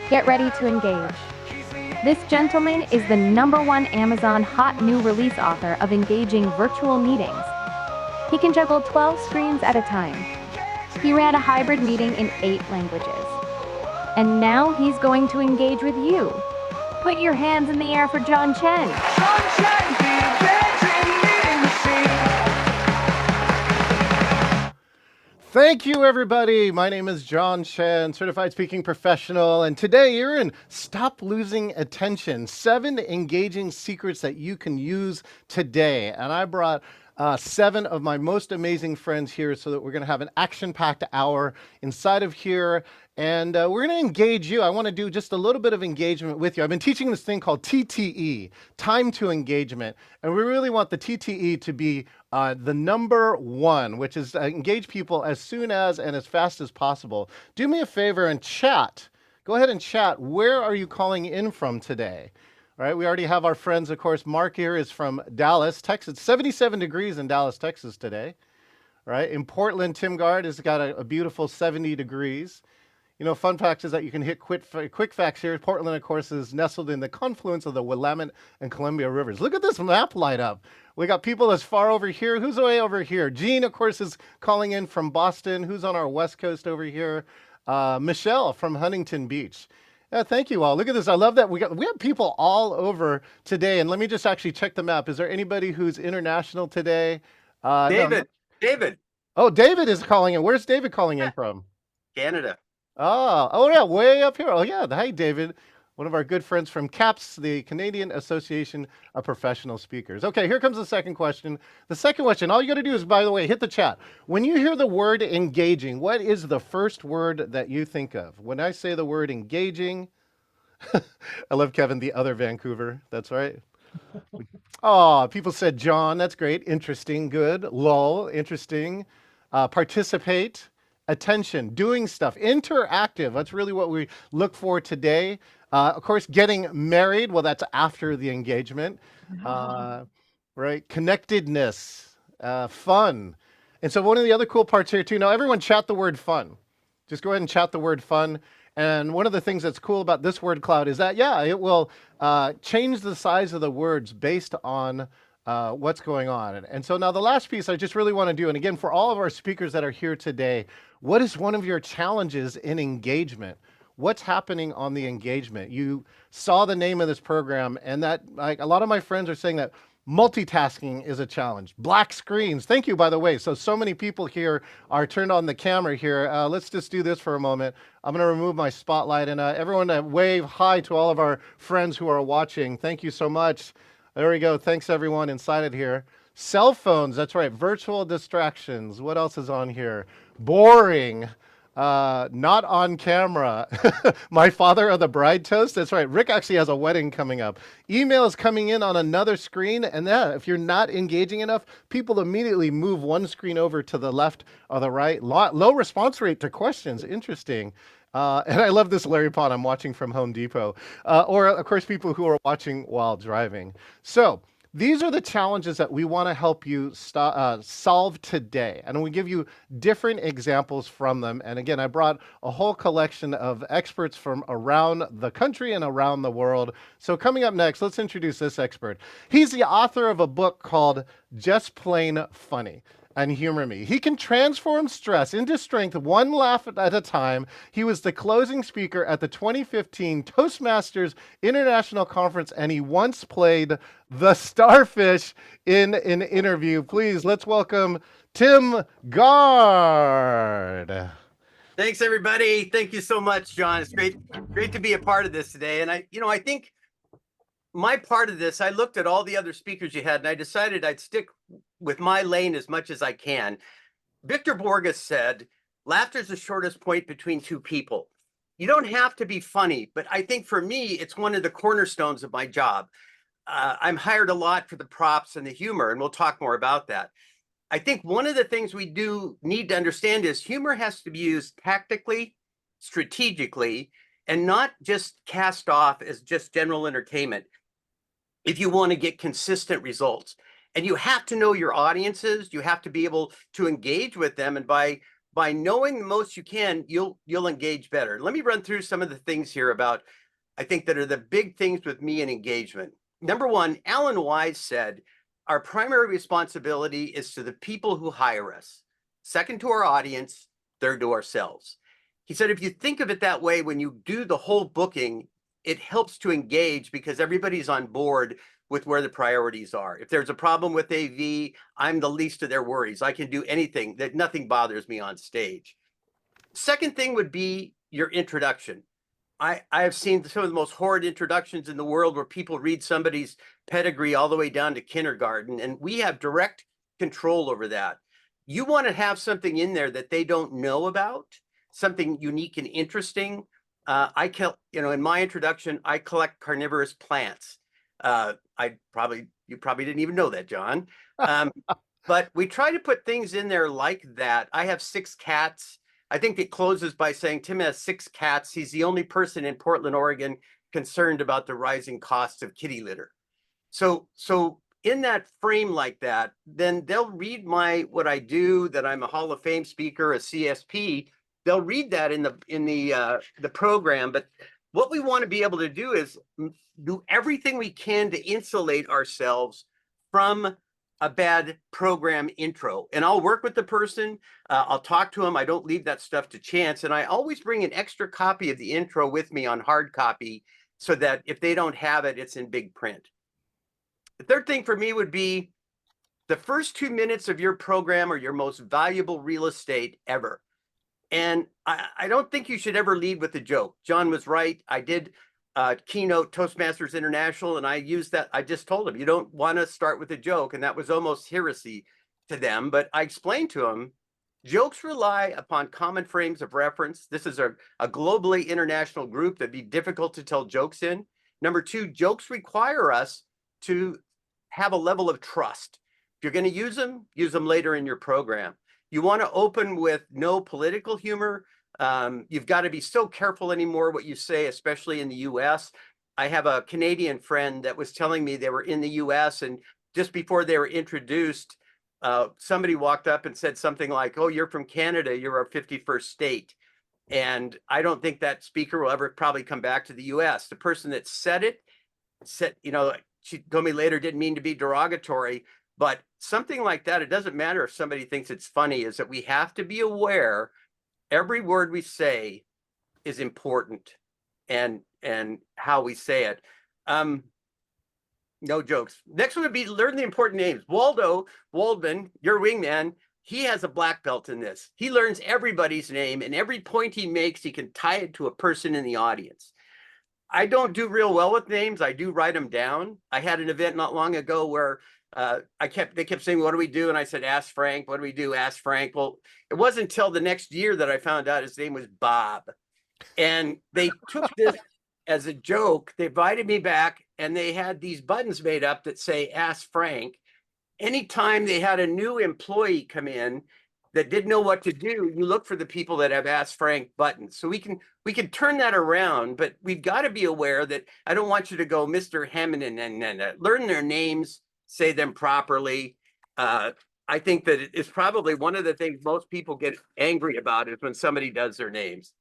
Get ready to engage. This gentleman is the #1 Amazon hot new release author of engaging virtual meetings. He can juggle 12 screens at a time. He ran a hybrid meeting in 8 languages. And now he's going to engage with you. Put your hands in the air for John Chen. John Chen, the engaging meeting machine. Thank you, everybody. My name is John Chen, certified speaking professional, and today you're in Stop Losing Attention, 7 engaging secrets that you can use today. And I brought 7 of my most amazing friends here so that we're going to have an action-packed hour inside of here. And we're going to engage you. I want to do just a little bit of engagement with you. I've been teaching this thing called TTE, time to engagement. And we really want the TTE to be the #1, which is engage people as soon as and as fast as possible. Do me a favor and chat. Go ahead and chat. Where are you calling in from today? All right, we already have our friends, of course. Mark here is from Dallas, Texas. 77 degrees in Dallas, Texas today. All right, in Portland, Tim Gard has got a beautiful 70 degrees. You know, fun fact is that you can hit quick facts here. Portland, of course, is nestled in the confluence of the Willamette and Columbia rivers. Look at this map light up. We got people as far over here. Who's way over here? Gene, of course, is calling in from Boston. Who's on our west coast over here? Michelle from Huntington Beach. Yeah, thank you all. Look at this. I love that we have people all over today. And let me just actually check the map. Is there anybody who's international today? David. No. David. Oh, David is calling in. Where's David calling in from? Canada. Oh yeah, way up here. Oh yeah, hi David, one of our good friends from CAPS, the Canadian Association of Professional Speakers. Okay, here comes the second question. The second question, all you got to do is, by the way, hit the chat. When you hear the word engaging, what is the first word that you think of? When I say the word engaging, I love Kevin, the other Vancouver. That's right. Oh, people said John. That's great. Interesting. Good. Lull. Interesting. Participate. Attention, doing stuff, interactive. That's really what we look for today. Of course, getting married. Well, that's after the engagement, right? Connectedness, fun. And so one of the other cool parts here too, now everyone chat the word fun. Just go ahead and chat the word fun. And one of the things that's cool about this word cloud is that, yeah, it will change the size of the words based on what's going on. And so now the last piece I just really want to do, and again, for all of our speakers that are here today, what is one of your challenges in engagement? What's happening on the engagement? You saw the name of this program, and that, like, a lot of my friends are saying that multitasking is a challenge. Black screens. Thank you, by the way. So many people here are turned on the camera here. Let's just do this for a moment. I'm going to remove my spotlight, and everyone wave hi to all of our friends who are watching. Thank you so much. There we go. Thanks, everyone inside it here. Cell phones. That's right. Virtual distractions. What else is on here? Boring. Not on camera. My father of the bride toast. That's right. Rick actually has a wedding coming up. Emails coming in on another screen. And yeah, if you're not engaging enough, people immediately move one screen over to the left or the right. Low response rate to questions. Interesting. And I love this Larry Pond I'm watching from Home Depot. Or, of course, people who are watching while driving. So these are the challenges that we want to help you solve today. And we give you different examples from them. And again, I brought a whole collection of experts from around the country and around the world. So coming up next, let's introduce this expert. He's the author of a book called Just Plain Funny. And humor me. He can transform stress into strength one laugh at a time. He was the closing speaker at the 2015 Toastmasters International Conference, and he once played the starfish in an interview. Please, let's welcome Tim Gard. Thanks, everybody. Thank you so much, John. It's great to be a part of this today. And I think my part of this, I looked at all the other speakers you had, and I decided I'd stick with my lane as much as I can. Victor Borges said, laughter is the shortest point between two people. You don't have to be funny, but I think for me, it's one of the cornerstones of my job. I'm hired a lot for the props and the humor, and we'll talk more about that. I think one of the things we do need to understand is humor has to be used tactically, strategically, and not just cast off as just general entertainment if you want to get consistent results. And you have to know your audiences. You have to be able to engage with them. And by by knowing the most you can, you'll engage better. Let me run through some of the things here about, I think, that are the big things with me and engagement. Number one, Alan Wise said, our primary responsibility is to the people who hire us. Second to our audience, third to ourselves. He said, if you think of it that way, when you do the whole booking, it helps to engage because everybody's on board with where the priorities are. If there's a problem with AV, I'm the least of their worries. I can do anything, that nothing bothers me on stage. Second thing would be your introduction. I have seen some of the most horrid introductions in the world where people read somebody's pedigree all the way down to kindergarten, and we have direct control over that. You want to have something in there that they don't know about, something unique and interesting. In my introduction, I collect carnivorous plants. You probably didn't even know that, John. But we try to put things in there like that. I have 6 cats. I think it closes by saying Tim has 6 cats. He's the only person in Portland, Oregon, concerned about the rising costs of kitty litter. So in that frame like that, then they'll read what I do, that I'm a Hall of Fame speaker, a CSP. They'll read that in the program. But what we want to be able to do is do everything we can to insulate ourselves from a bad program intro. And I'll work with the person. I'll talk to them. I don't leave that stuff to chance. And I always bring an extra copy of the intro with me on hard copy so that if they don't have it, it's in big print. The third thing for me would be the first 2 minutes of your program are your most valuable real estate ever. And I don't think you should ever lead with a joke. John was right. I did keynote Toastmasters International, and I used that. I just told them, you don't want to start with a joke. And that was almost heresy to them. But I explained to them, jokes rely upon common frames of reference. This is a globally international group that'd be difficult to tell jokes in. Number 2, jokes require us to have a level of trust. If you're going to use them later in your program. You want to open with no political humor. You've got to be so careful anymore what you say, especially in the US. I have a Canadian friend that was telling me they were in the US, and just before they were introduced, somebody walked up and said something like, "Oh, you're from Canada, you're our 51st state." And I don't think that speaker will ever probably come back to the US. The person that said it said, she told me later, didn't mean to be derogatory, but something like that, it doesn't matter if somebody thinks it's funny, is that we have to be aware every word we say is important and how we say it. No jokes. Next one would be learn the important names. Waldo Waldman, your wingman, he has a black belt in this. He learns everybody's name, and every point he makes, he can tie it to a person in the audience. I don't do real well with names. I do write them down. I had an event not long ago where they kept saying, "What do we do?" And I said, "Ask Frank." "What do we do?" "Ask Frank." Well, it wasn't until the next year that I found out his name was Bob. And they took this as a joke. They invited me back, and they had these buttons made up that say, "Ask Frank." Anytime they had a new employee come in that didn't know what to do, you look for the people that have Ask Frank buttons. So we can turn that around, but we've got to be aware that I don't want you to go Mr. Hammond and learn their names, say them properly. I think that it's probably one of the things most people get angry about is when somebody does their names.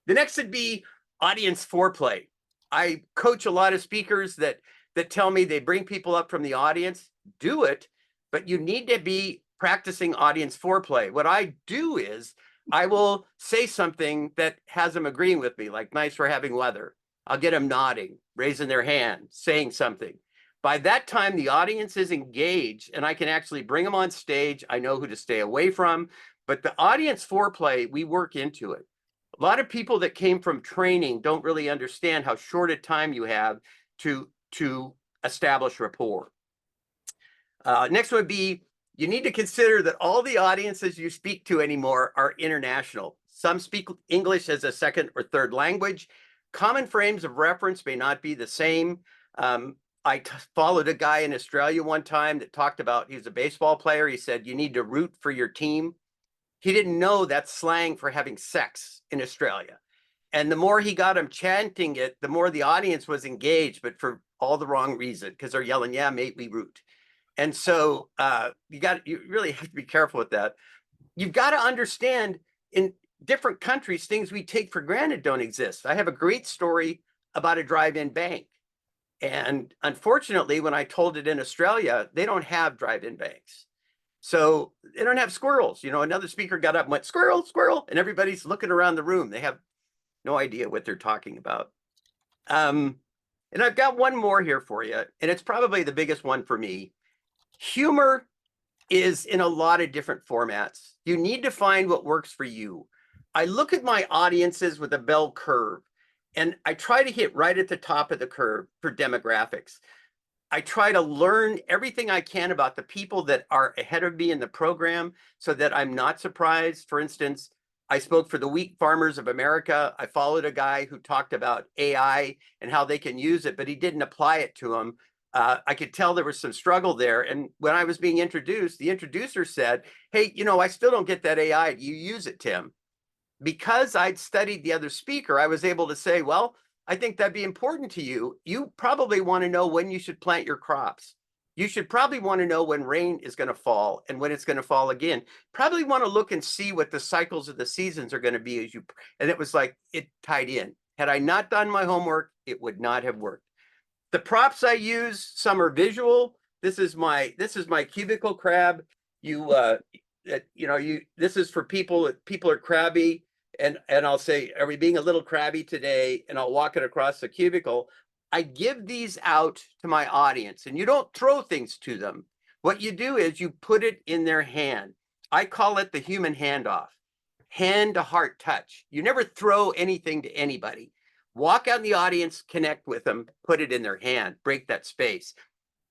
The next would be audience foreplay. I coach a lot of speakers that tell me they bring people up from the audience. Do it, but you need to be practicing audience foreplay. What I do is I will say something that has them agreeing with me, like "Nice, we're having weather." I'll get them nodding, raising their hand, saying something. By that time, the audience is engaged, and I can actually bring them on stage. I know who to stay away from, but the audience foreplay, we work into it. A lot of people that came from training don't really understand how short a time you have to establish rapport. Next would be, you need to consider that all the audiences you speak to anymore are international. Some speak English as a second or third language. Common frames of reference may not be the same. I followed a guy in Australia one time that talked about, he was a baseball player. He said, you need to root for your team. He didn't know that's slang for having sex in Australia. And the more he got him chanting it, the more the audience was engaged, but for all the wrong reason, because they're yelling, "Yeah, mate, we root." And so you really have to be careful with that. you've got to understand in different countries, things we take for granted don't exist. I have a great story about a drive-in bank. And unfortunately, when I told it in Australia, they don't have drive-in banks. So they don't have squirrels. You know, another speaker got up and went, squirrel, squirrel. And everybody's looking around the room. They have no idea what they're talking about. And I've got one more here for you. And it's probably the biggest one for me. Humor is in a lot of different formats. You need to find what works for you. I look at my audiences with a bell curve, and I try to hit right at the top of the curve for demographics. I try to learn everything I can about the people that are ahead of me in the program so that I'm not surprised. For instance, I spoke for the Wheat Farmers of America. I followed a guy who talked about AI and how they can use it, but he didn't apply it to them. I could tell there was some struggle there. And when I was being introduced, the introducer said, hey, you know, I still don't get that AI. Do you use it, Tim? Because I'd studied the other speaker, I was able to say, well, I think that'd be important to you. You probably want to know when you should plant your crops. You should probably want to know when rain is going to fall and when it's going to fall again. Probably want to look and see what the cycles of the seasons are going to be and it was like, it tied in. Had I not done my homework, it would not have worked. The props I use, some are visual. This is my cubicle crab. This is for people are crabby, and I'll say, are we being a little crabby today? And I'll walk it across the cubicle. I give these out to my audience, and you don't throw things to them. What you do is you put it in their hand. I call it the human handoff, hand to heart touch. You never throw anything to anybody. Walk out in the audience, connect with them, put it in their hand, break that space.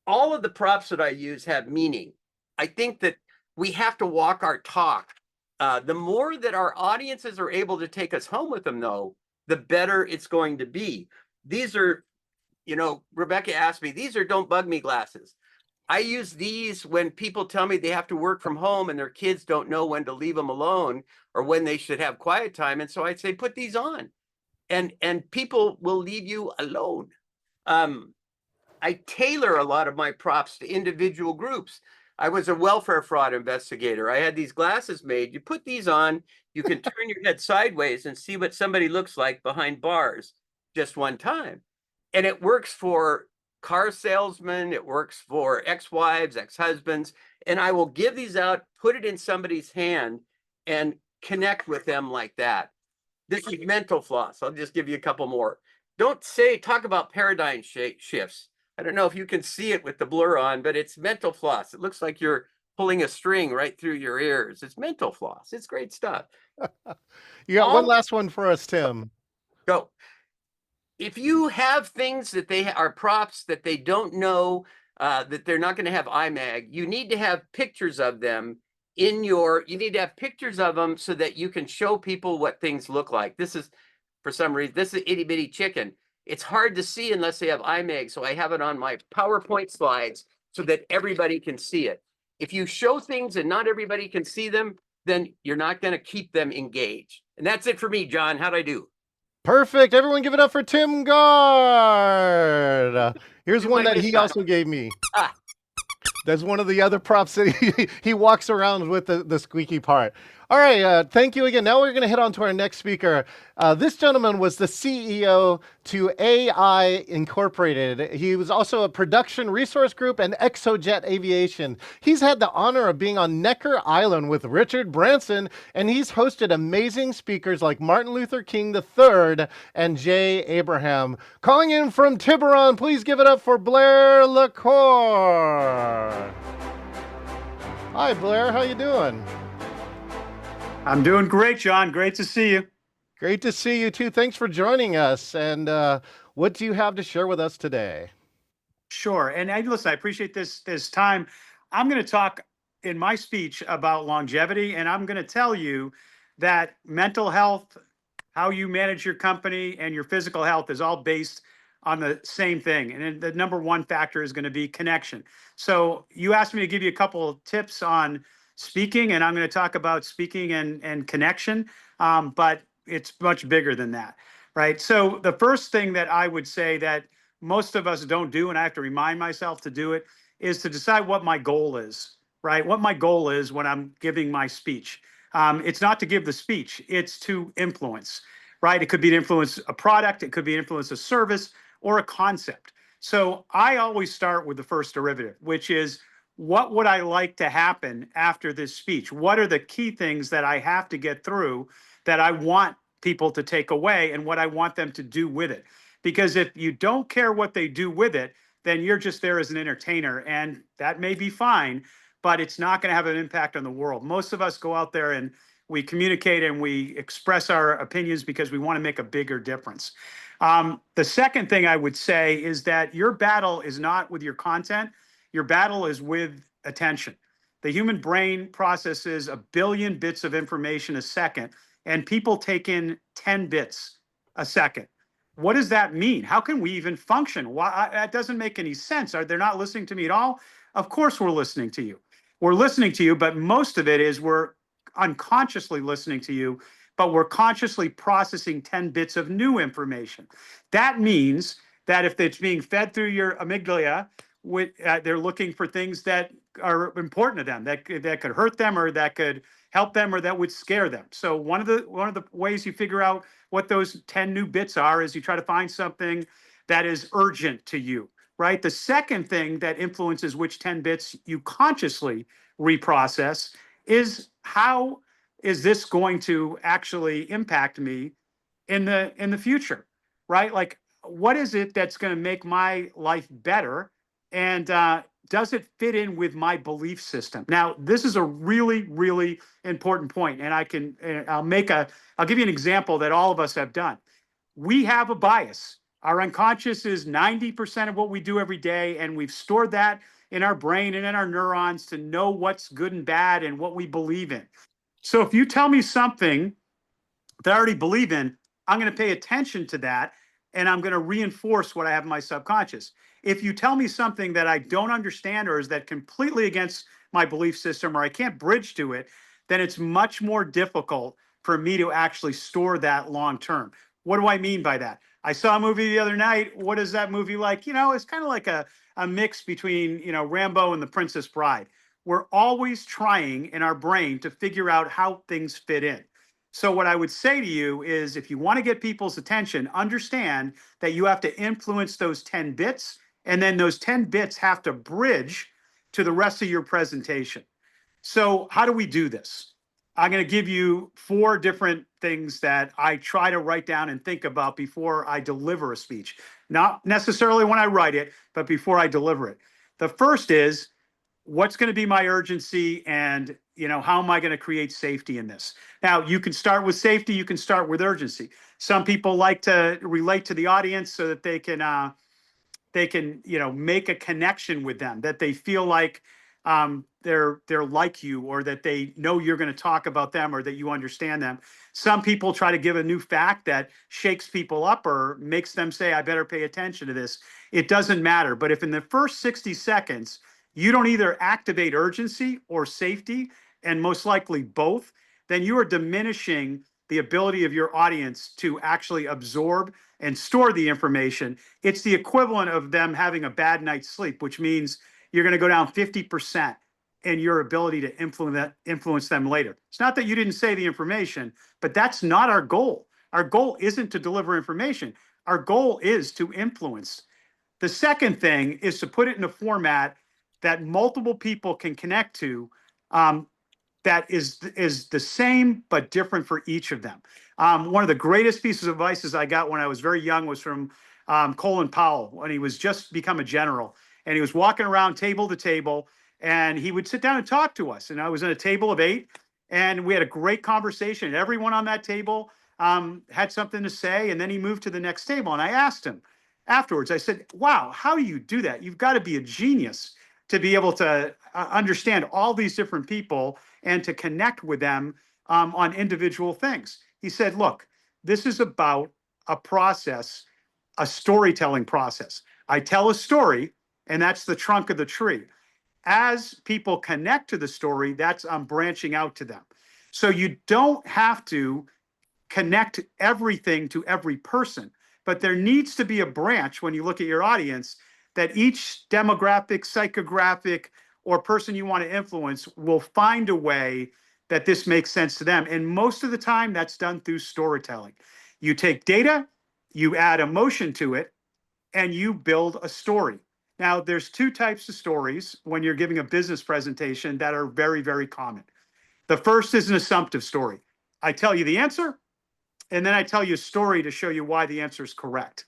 All of the props that I use have meaning. I think that we have to walk our talk. The more that our audiences are able to take us home with them, though, the better it's going to be. These are, Rebecca asked me, these are don't bug me glasses. I use these when people tell me they have to work from home and their kids don't know when to leave them alone or when they should have quiet time. And so I'd say, put these on and people will leave you alone. I tailor a lot of my props to individual groups. I was a welfare fraud investigator. I had these glasses made. You put these on, you can turn your head sideways and see what somebody looks like behind bars just one time. And it works for car salesmen. It works for ex-wives, ex-husbands. And I will give these out, put it in somebody's hand and connect with them like that. This is mental floss. I'll just give you a couple more. Talk about paradigm shifts. I don't know if you can see it with the blur on, but it's mental floss. It looks like you're pulling a string right through your ears. It's mental floss. It's great stuff. You got one last one for us, Tim. Go. If you have things that they are props that they don't know, that they're not going to have IMAG, you need to have pictures of them you need to have pictures of them so that you can show people what things look like. This is, for some reason, this is itty bitty chicken. It's hard to see unless they have IMAG, so I have it on my PowerPoint slides so that everybody can see it. If you show things and not everybody can see them, then you're not going to keep them engaged. And that's it for me, John. How'd I do? Perfect. Everyone give it up for Tim Gard. Here's one that he also gave me. That's one of the other props that he walks around with the squeaky part. All right, thank you again. Now we're going to head on to our next speaker. This gentleman was the CEO to AI Incorporated. He was also a production resource group and Exojet Aviation. He's had the honor of being on Necker Island with Richard Branson, and he's hosted amazing speakers like Martin Luther King III and Jay Abraham. Calling in from Tiburon, please give it up for Blair LaCour. Hi, Blair. How you doing? I'm doing great, John. Great to see you. Great to see you too. Thanks for joining us. And what do you have to share with us today? Sure. And listen, I appreciate this time. I'm going to talk in my speech about longevity, and I'm going to tell you that mental health, how you manage your company, and your physical health is all based on the same thing. And the number one factor is going to be connection. So you asked me to give you a couple of tips on speaking, and I'm going to talk about speaking and connection, but it's much bigger than that, right? So the first thing that I would say that most of us don't do, and I have to remind myself to do it, is to decide what my goal is, right? What my goal is when I'm giving my speech. It's not to give the speech, it's to influence, right? It could be to influence a product, it could be to influence a service or a concept. So I always start with the first derivative, which is what would I like to happen after this speech? What are the key things that I have to get through that I want people to take away and what I want them to do with it? Because if you don't care what they do with it, then you're just there as an entertainer, and that may be fine, but it's not going to have an impact on the world. Most of us go out there and we communicate and we express our opinions because we want to make a bigger difference. The second thing I would say is that your battle is not with your content. Your battle is with attention. The human brain processes 1 billion bits of information a second, and people take in 10 bits a second. What does that mean? How can we even function? Why, that doesn't make any sense. Are they not listening to me at all? Of course we're listening to you. We're listening to you, but most of it is we're unconsciously listening to you, but we're consciously processing 10 bits of new information. That means that if it's being fed through your amygdala, they're looking for things that are important to them, that could hurt them or that could help them or that would scare them. So one of the ways you figure out what those 10 new bits are is you try to find something that is urgent to you, right? The second thing that influences which 10 bits you consciously reprocess is how is this going to actually impact me in the future, right? Like, what is it that's going to make my life better? And does it fit in with my belief system? Now, this is a really, really important point, and I'll give you an example that all of us have done. We have a bias. Our unconscious is 90% of what we do every day, and we've stored that in our brain and in our neurons to know what's good and bad and what we believe in. So if you tell me something that I already believe in, I'm going to pay attention to that, and I'm going to reinforce what I have in my subconscious. If you tell me something that I don't understand or is that completely against my belief system or I can't bridge to it, then it's much more difficult for me to actually store that long term. What do I mean by that? I saw a movie the other night. What is that movie like? It's kind of like a mix between, Rambo and The Princess Bride. We're always trying in our brain to figure out how things fit in. So what I would say to you is if you want to get people's attention, understand that you have to influence those 10 bits, and then those 10 bits have to bridge to the rest of your presentation. So how do we do this? I'm going to give you 4 different things that I try to write down and think about before I deliver a speech. Not necessarily when I write it, but before I deliver it. The first is, what's going to be my urgency, and how am I going to create safety in this? Now, you can start with safety, you can start with urgency. Some people like to relate to the audience so that they can make a connection with them, that they feel like they're like you, or that they know you're going to talk about them, or that you understand them. Some people try to give a new fact that shakes people up or makes them say, I better pay attention to this. It doesn't matter. But if in the first 60 seconds, you don't either activate urgency or safety, and most likely both, then you are diminishing the ability of your audience to actually absorb and store the information. It's the equivalent of them having a bad night's sleep, which means you're going to go down 50% in your ability to influence them later. It's not that you didn't say the information, but that's not our goal. Our goal isn't to deliver information. Our goal is to influence. The second thing is to put it in a format that multiple people can connect to, that is the same but different for each of them. One of the greatest pieces of advice I got when I was very young was from Colin Powell, when he was just become a general. And he was walking around table to table, and he would sit down and talk to us. And I was at a table of 8, and we had a great conversation. And everyone on that table had something to say, and then he moved to the next table. And I asked him afterwards, I said, wow, how do you do that? You've got to be a genius to be able to understand all these different people and to connect with them on individual things. He said, look, this is about a process, a storytelling process. I tell a story, and that's the trunk of the tree. As people connect to the story, that's I'm branching out to them. So you don't have to connect everything to every person, but there needs to be a branch when you look at your audience that each demographic, psychographic, or person you want to influence will find a way that this makes sense to them. And most of the time that's done through storytelling. You take data, you add emotion to it, and you build a story. Now, there's two types of stories when you're giving a business presentation that are very, very common. The first is an assumptive story. I tell you the answer, and then I tell you a story to show you why the answer is correct,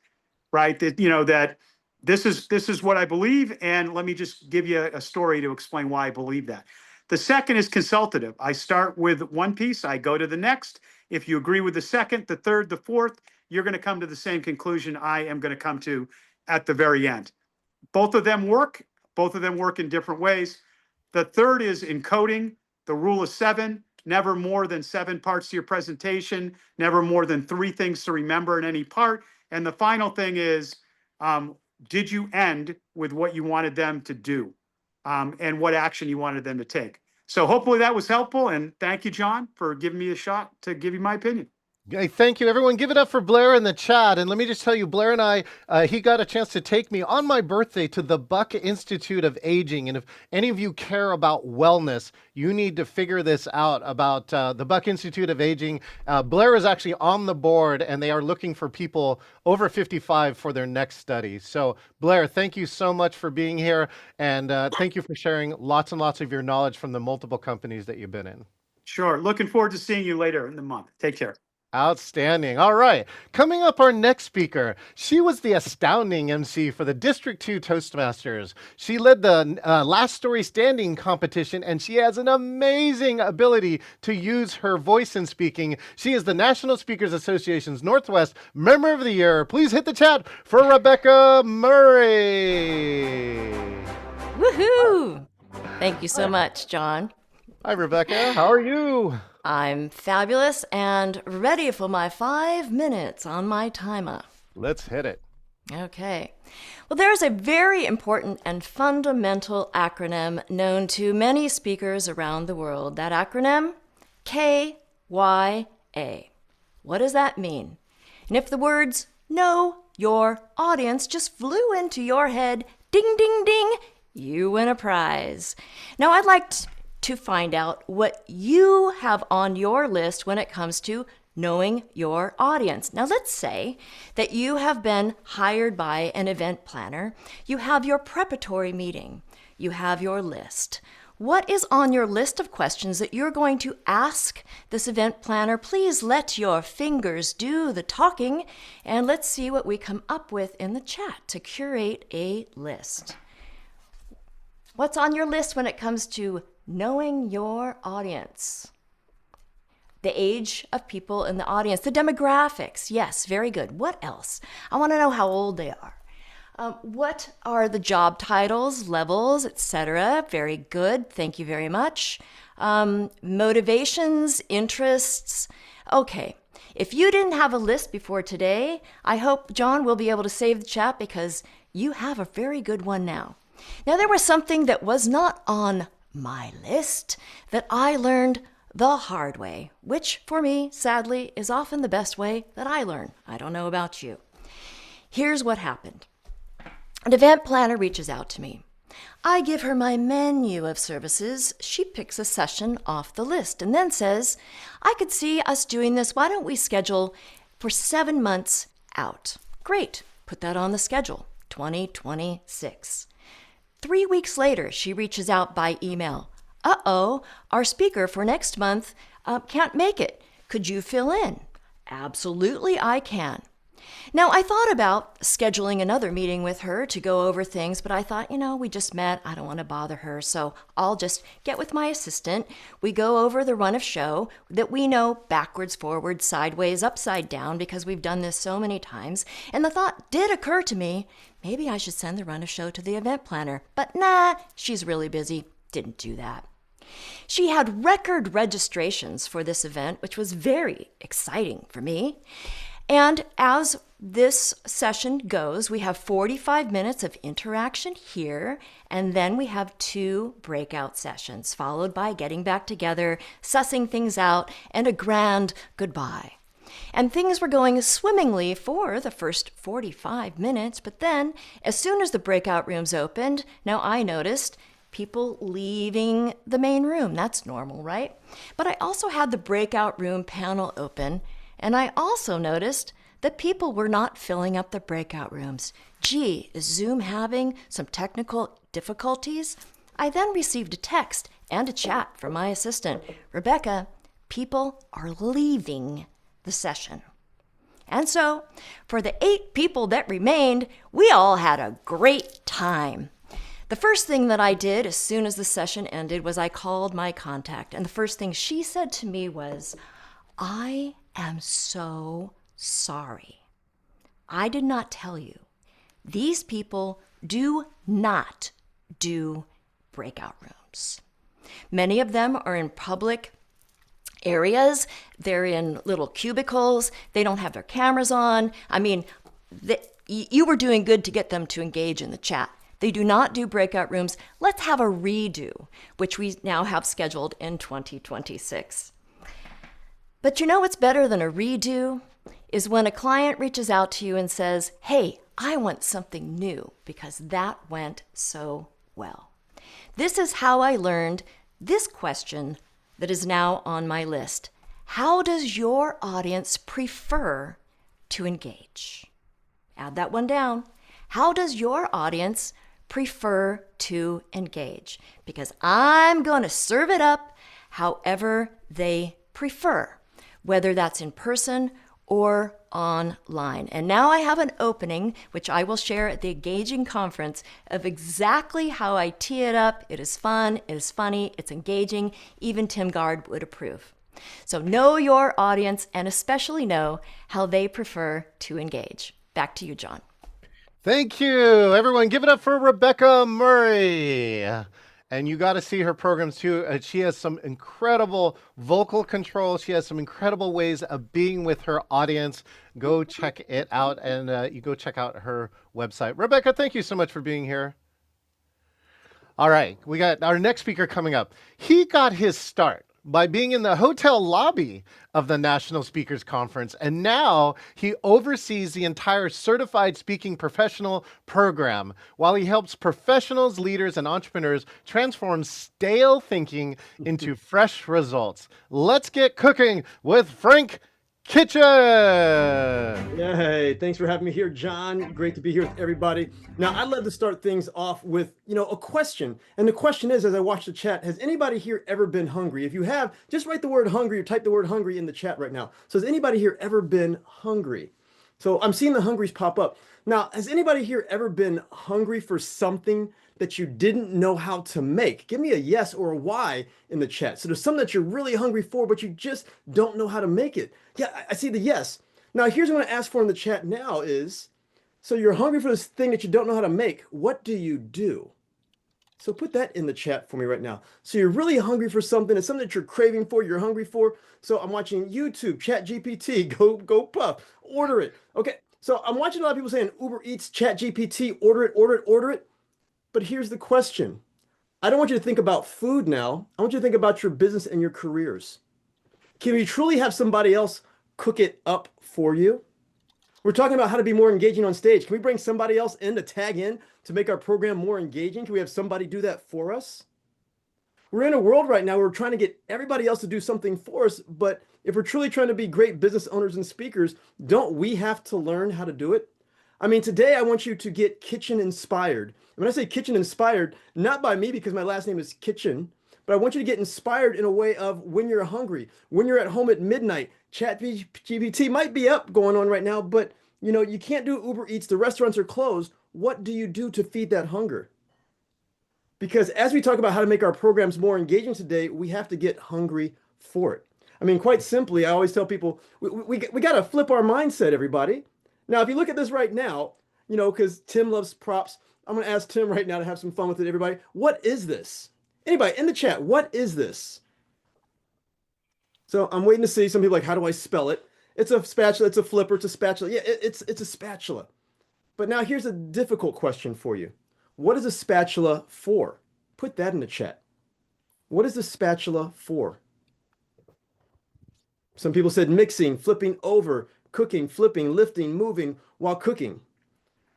right? That, that this is what I believe, and let me just give you a story to explain why I believe that. The second is consultative. I start with one piece, I go to the next. If you agree with the second, the third, the fourth, you're going to come to the same conclusion I am going to come to at the very end. Both of them work. Both of them work in different ways. The third is encoding, the rule of seven, never more than 7 parts to your presentation, never more than 3 things to remember in any part. And the final thing is, did you end with what you wanted them to do and what action you wanted them to take? So hopefully that was helpful. And thank you, John, for giving me a shot to give you my opinion. Hey, thank you, everyone. Give it up for Blair in the chat. And let me just tell you, Blair and I, he got a chance to take me on my birthday to the Buck Institute of Aging. And if any of you care about wellness, you need to figure this out about the Buck Institute of Aging. Blair is actually on the board, and they are looking for people over 55 for their next study. So, Blair, thank you so much for being here. And thank you for sharing lots and lots of your knowledge from the multiple companies that you've been in. Sure. Looking forward to seeing you later in the month. Take care. Outstanding. All right. Coming up, our next speaker. She was the astounding MC for the District 2 Toastmasters. She led the last story standing competition, and she has an amazing ability to use her voice in speaking. She is the National Speakers Association's Northwest Member of the Year. Please hit the chat for Rebecca Murray. Woohoo! Thank you so much, John. Hi, Rebecca. How are you? I'm fabulous and ready for my 5 minutes on my timer. Let's hit it. Okay. Well, there's a very important and fundamental acronym known to many speakers around the world. That acronym? KYA. What does that mean? And if the words know your audience just flew into your head, ding, ding, ding, you win a prize. Now, I'd like to find out what you have on your list when it comes to knowing your audience. Now, let's say that you have been hired by an event planner. You have your preparatory meeting. You have your list. What is on your list of questions that you're going to ask this event planner? Please let your fingers do the talking, and let's see what we come up with in the chat to curate a list. What's on your list when it comes to knowing your audience? The age of people in the audience, the demographics. Yes, very good. What else? I want to know how old they are. What are the job titles, levels, etc.? Very good. Thank you very much. Motivations, interests. Okay. If you didn't have a list before today, I hope John will be able to save the chat because you have a very good one now. Now, there was something that was not on my list that I learned the hard way, which for me, sadly, is often the best way that I learn. I don't know about you. Here's what happened. An event planner reaches out to me. I give her my menu of services. She picks a session off the list and then says, I could see us doing this. Why don't we schedule for 7 months out? Great. Put that on the schedule, 2026. 3 weeks later, she reaches out by email. Uh-oh, our speaker for next month can't make it. Could you fill in? Absolutely, I can. Now, I thought about scheduling another meeting with her to go over things, but I thought, we just met. I don't want to bother her, so I'll just get with my assistant. We go over the run of show that we know backwards, forwards, sideways, upside down, because we've done this so many times. And the thought did occur to me, maybe I should send the run of show to the event planner. But nah, she's really busy. Didn't do that. She had record registrations for this event, which was very exciting for me. And as this session goes, we have 45 minutes of interaction here, and then we have 2 breakout sessions, followed by getting back together, sussing things out, and a grand goodbye. And things were going swimmingly for the first 45 minutes, but then, as soon as the breakout rooms opened, now I noticed people leaving the main room. That's normal, right? But I also had the breakout room panel open, and I also noticed that people were not filling up the breakout rooms. Gee, is Zoom having some technical difficulties? I then received a text and a chat from my assistant, Rebecca, people are leaving the session. And so, for the 8 people that remained, we all had a great time. The first thing that I did as soon as the session ended was I called my contact, and the first thing she said to me was, I am so sorry. I did not tell you. These people do not do breakout rooms. Many of them are in public areas. They're in little cubicles. They don't have their cameras on. I mean, you were doing good to get them to engage in the chat. They do not do breakout rooms. Let's have a redo, which we now have scheduled in 2026. But you know what's better than a redo? Is when a client reaches out to you and says, hey, I want something new because that went so well. This is how I learned this question that is now on my list. How does your audience prefer to engage? Add that one down. How does your audience prefer to engage? Because I'm going to serve it up however they prefer, whether that's in person or online. And now I have an opening, which I will share at the Engaging Conference, of exactly how I tee it up. It is fun, it is funny, it's engaging. Even Tim Gard would approve. So know your audience and especially know how they prefer to engage. Back to you, John. Thank you. Everyone, give it up for Rebecca Murray. And you got to see her programs too. She has some incredible vocal control. She has some incredible ways of being with her audience. Go check it out, and you go check out her website. Rebecca, thank you so much for being here. All right, we got our next speaker coming up. He got his start by being in the hotel lobby of the National Speakers Conference, and now he oversees the entire Certified Speaking Professional program while he helps professionals, leaders, and entrepreneurs transform stale thinking into fresh results. Let's get cooking with Frank Kitchen. Hey, thanks for having me here, John. Great to be here with everybody. Now, I'd love to start things off with, a question. And the question is, as I watch the chat, has anybody here ever been hungry? If you have, just write the word hungry or type the word hungry in the chat right now. So has anybody here ever been hungry? So I'm seeing the hungries pop up. Now, has anybody here ever been hungry for something that you didn't know how to make? Give me a yes or a Y in the chat. So there's something that you're really hungry for, but you just don't know how to make it. Yeah, I see the yes. Now, here's what I'm going to ask for in the chat now is, so you're hungry for this thing that you don't know how to make. What do you do? So put that in the chat for me right now. So you're really hungry for something. It's something that you're craving for, you're hungry for. So I'm watching YouTube, ChatGPT, go puff, order it. Okay, so I'm watching a lot of people saying Uber Eats, ChatGPT, order it, order it, order it. But here's the question. I don't want you to think about food now. I want you to think about your business and your careers. Can you truly have somebody else cook it up for you? We're talking about how to be more engaging on stage. Can we bring somebody else in to tag in to make our program more engaging? Can we have somebody do that for us? We're in a world right now where we're trying to get everybody else to do something for us, but if we're truly trying to be great business owners and speakers, don't we have to learn how to do it? I mean, today I want you to get kitchen inspired. And when I say kitchen inspired, not by me because my last name is Kitchen, but I want you to get inspired in a way of when you're hungry, when you're at home at midnight. ChatGPT might be up going on right now, but you can't do Uber Eats. The restaurants are closed. What do you do to feed that hunger? Because as we talk about how to make our programs more engaging today, we have to get hungry for it. I mean, quite simply, I always tell people, we got to flip our mindset, everybody. Now, if you look at this right now, because Tim loves props, I'm going to ask Tim right now to have some fun with it, everybody. What is this? Anybody in the chat, what is this? So I'm waiting to see some people like, how do I spell it? It's a spatula, it's a flipper, it's a spatula. Yeah, it's a spatula. But now here's a difficult question for you. What is a spatula for? Put that in the chat. What is the spatula for? Some people said mixing, flipping over, cooking, flipping, lifting, moving while cooking.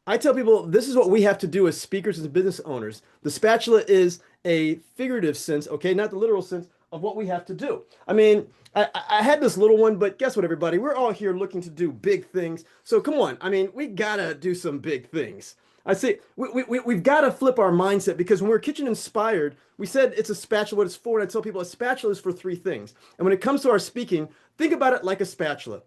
I tell people this is what we have to do as speakers and business owners. The spatula is a figurative sense, okay, not the literal sense of what we have to do. I mean, I had this little one, but guess what, everybody? We're all here looking to do big things. So come on. I mean, we gotta do some big things. I say we've got to flip our mindset because when we're kitchen inspired, we said it's a spatula, what it's for. And I tell people a spatula is for three things. And when it comes to our speaking, think about it like a spatula.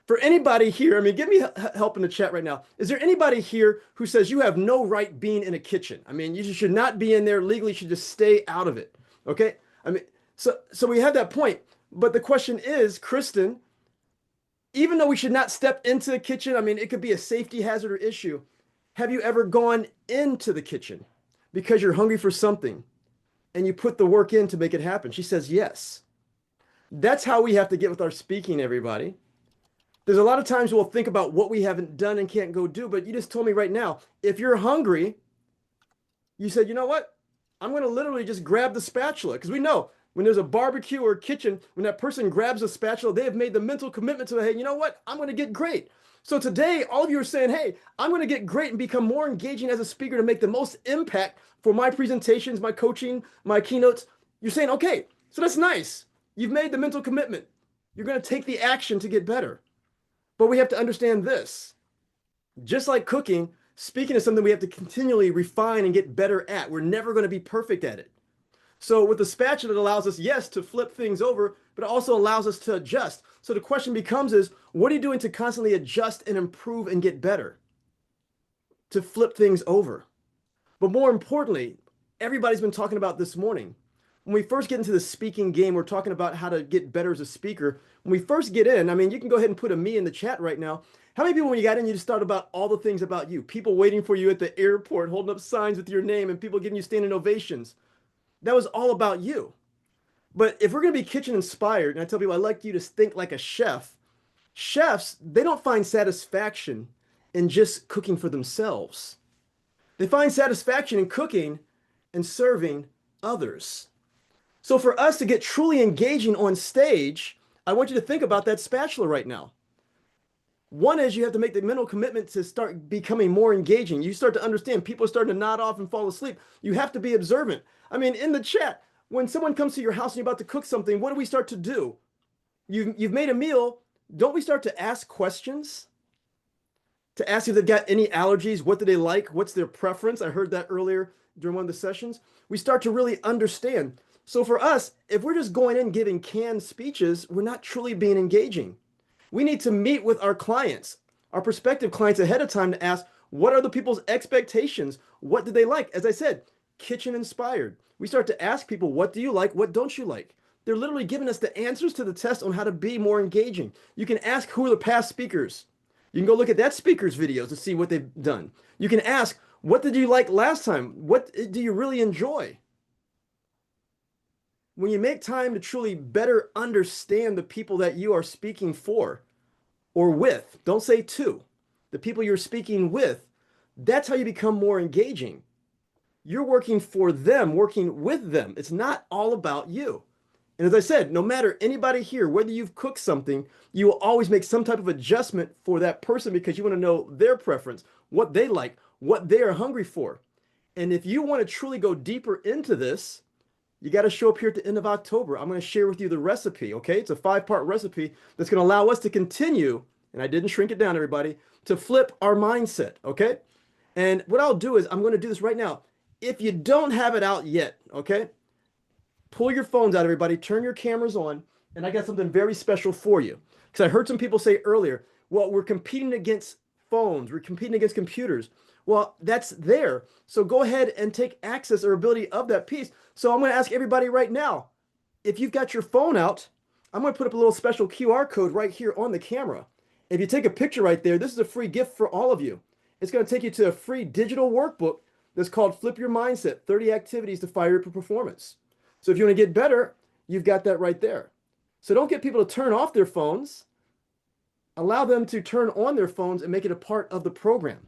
For anybody here, I mean, give me help in the chat right now. Is there anybody here who says you have no right being in a kitchen? I mean, you should not be in there legally. You should just stay out of it. Okay. I mean, so we have that point. But the question is, Kristen, even though we should not step into the kitchen, I mean, it could be a safety hazard or issue. Have you ever gone into the kitchen because you're hungry for something and you put the work in to make it happen? She says, yes. That's how we have to get with our speaking, everybody. There's a lot of times we'll think about what we haven't done and can't go do, but you just told me right now, if you're hungry, you said, you know what? I'm going to literally just grab the spatula because we know when there's a barbecue or a kitchen, when that person grabs a spatula, they have made the mental commitment to, hey, you know what? I'm going to get great. So today, all of you are saying, hey, I'm going to get great and become more engaging as a speaker to make the most impact for my presentations, my coaching, my keynotes. You're saying, okay, so that's nice. You've made the mental commitment. You're going to take the action to get better. But we have to understand this. Just like cooking, speaking is something we have to continually refine and get better at. We're never going to be perfect at it. So with the spatula, it allows us, yes, to flip things over, but it also allows us to adjust. So the question becomes is, what are you doing to constantly adjust and improve and get better? To flip things over. But more importantly, everybody's been talking about this morning. When we first get into the speaking game, we're talking about how to get better as a speaker. When we first get in, I mean, you can go ahead and put a me in the chat right now. How many people, when you got in, you just thought about all the things about you? People waiting for you at the airport, holding up signs with your name, and people giving you standing ovations. That was all about you. But if we're going to be kitchen inspired, and I tell people I like you to think like a chef, chefs, they don't find satisfaction in just cooking for themselves. They find satisfaction in cooking and serving others. So for us to get truly engaging on stage, I want you to think about that spatula right now. One is you have to make the mental commitment to start becoming more engaging. You start to understand people are starting to nod off and fall asleep. You have to be observant. I mean, in the chat, when someone comes to your house and you're about to cook something, what do we start to do? You've made a meal. Don't we start to ask questions? To ask if they've got any allergies, what do they like? What's their preference? I heard that earlier during one of the sessions. We start to really understand. So for us, if we're just going in giving canned speeches, we're not truly being engaging. We need to meet with our clients, our prospective clients ahead of time to ask, what are the people's expectations? What do they like? As I said, kitchen inspired. We start to ask people, what do you like? What don't you like? They're literally giving us the answers to the test on how to be more engaging. You can ask who are the past speakers. You can go look at that speaker's videos to see what they've done. You can ask, what did you like last time? What do you really enjoy? When you make time to truly better understand the people that you are speaking for or with, don't say to, the people you're speaking with, that's how you become more engaging. You're working for them, working with them. It's not all about you. And as I said, no matter anybody here, whether you've cooked something, you will always make some type of adjustment for that person because you want to know their preference, what they like, what they are hungry for. And if you want to truly go deeper into this, you got to show up here at the end of October. I'm going to share with you the recipe, okay? It's a 5-part recipe that's going to allow us to continue, and I didn't shrink it down, everybody, to flip our mindset, okay? And what I'll do is I'm going to do this right now. If you don't have it out yet, okay, pull your phones out, everybody, turn your cameras on, and I got something very special for you. Because I heard some people say earlier, well, we're competing against phones, we're competing against computers. Well, that's there. So go ahead and take access or ability of that piece. So I'm going to ask everybody right now, if you've got your phone out, I'm going to put up a little special QR code right here on the camera. If you take a picture right there, this is a free gift for all of you. It's going to take you to a free digital workbook that's called Flip Your Mindset, 30 Activities to Fire Your Performance. So if you want to get better, you've got that right there. So don't get people to turn off their phones. Allow them to turn on their phones and make it a part of the program.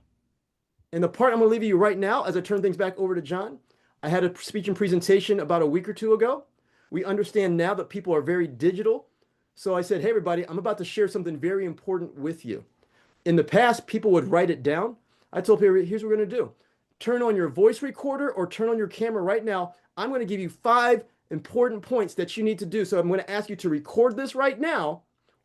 And the part I'm going to leave you right now as I turn things back over to John, I had a speech and presentation about a week or two ago. We understand now that people are very digital. So I said, hey, everybody, I'm about to share something very important with you. In the past, people would write it down. I told people, here's what we're going to do. Turn on your voice recorder or turn on your camera right now. I'm going to give you 5 important points that you need to do. So I'm going to ask you to record this right now,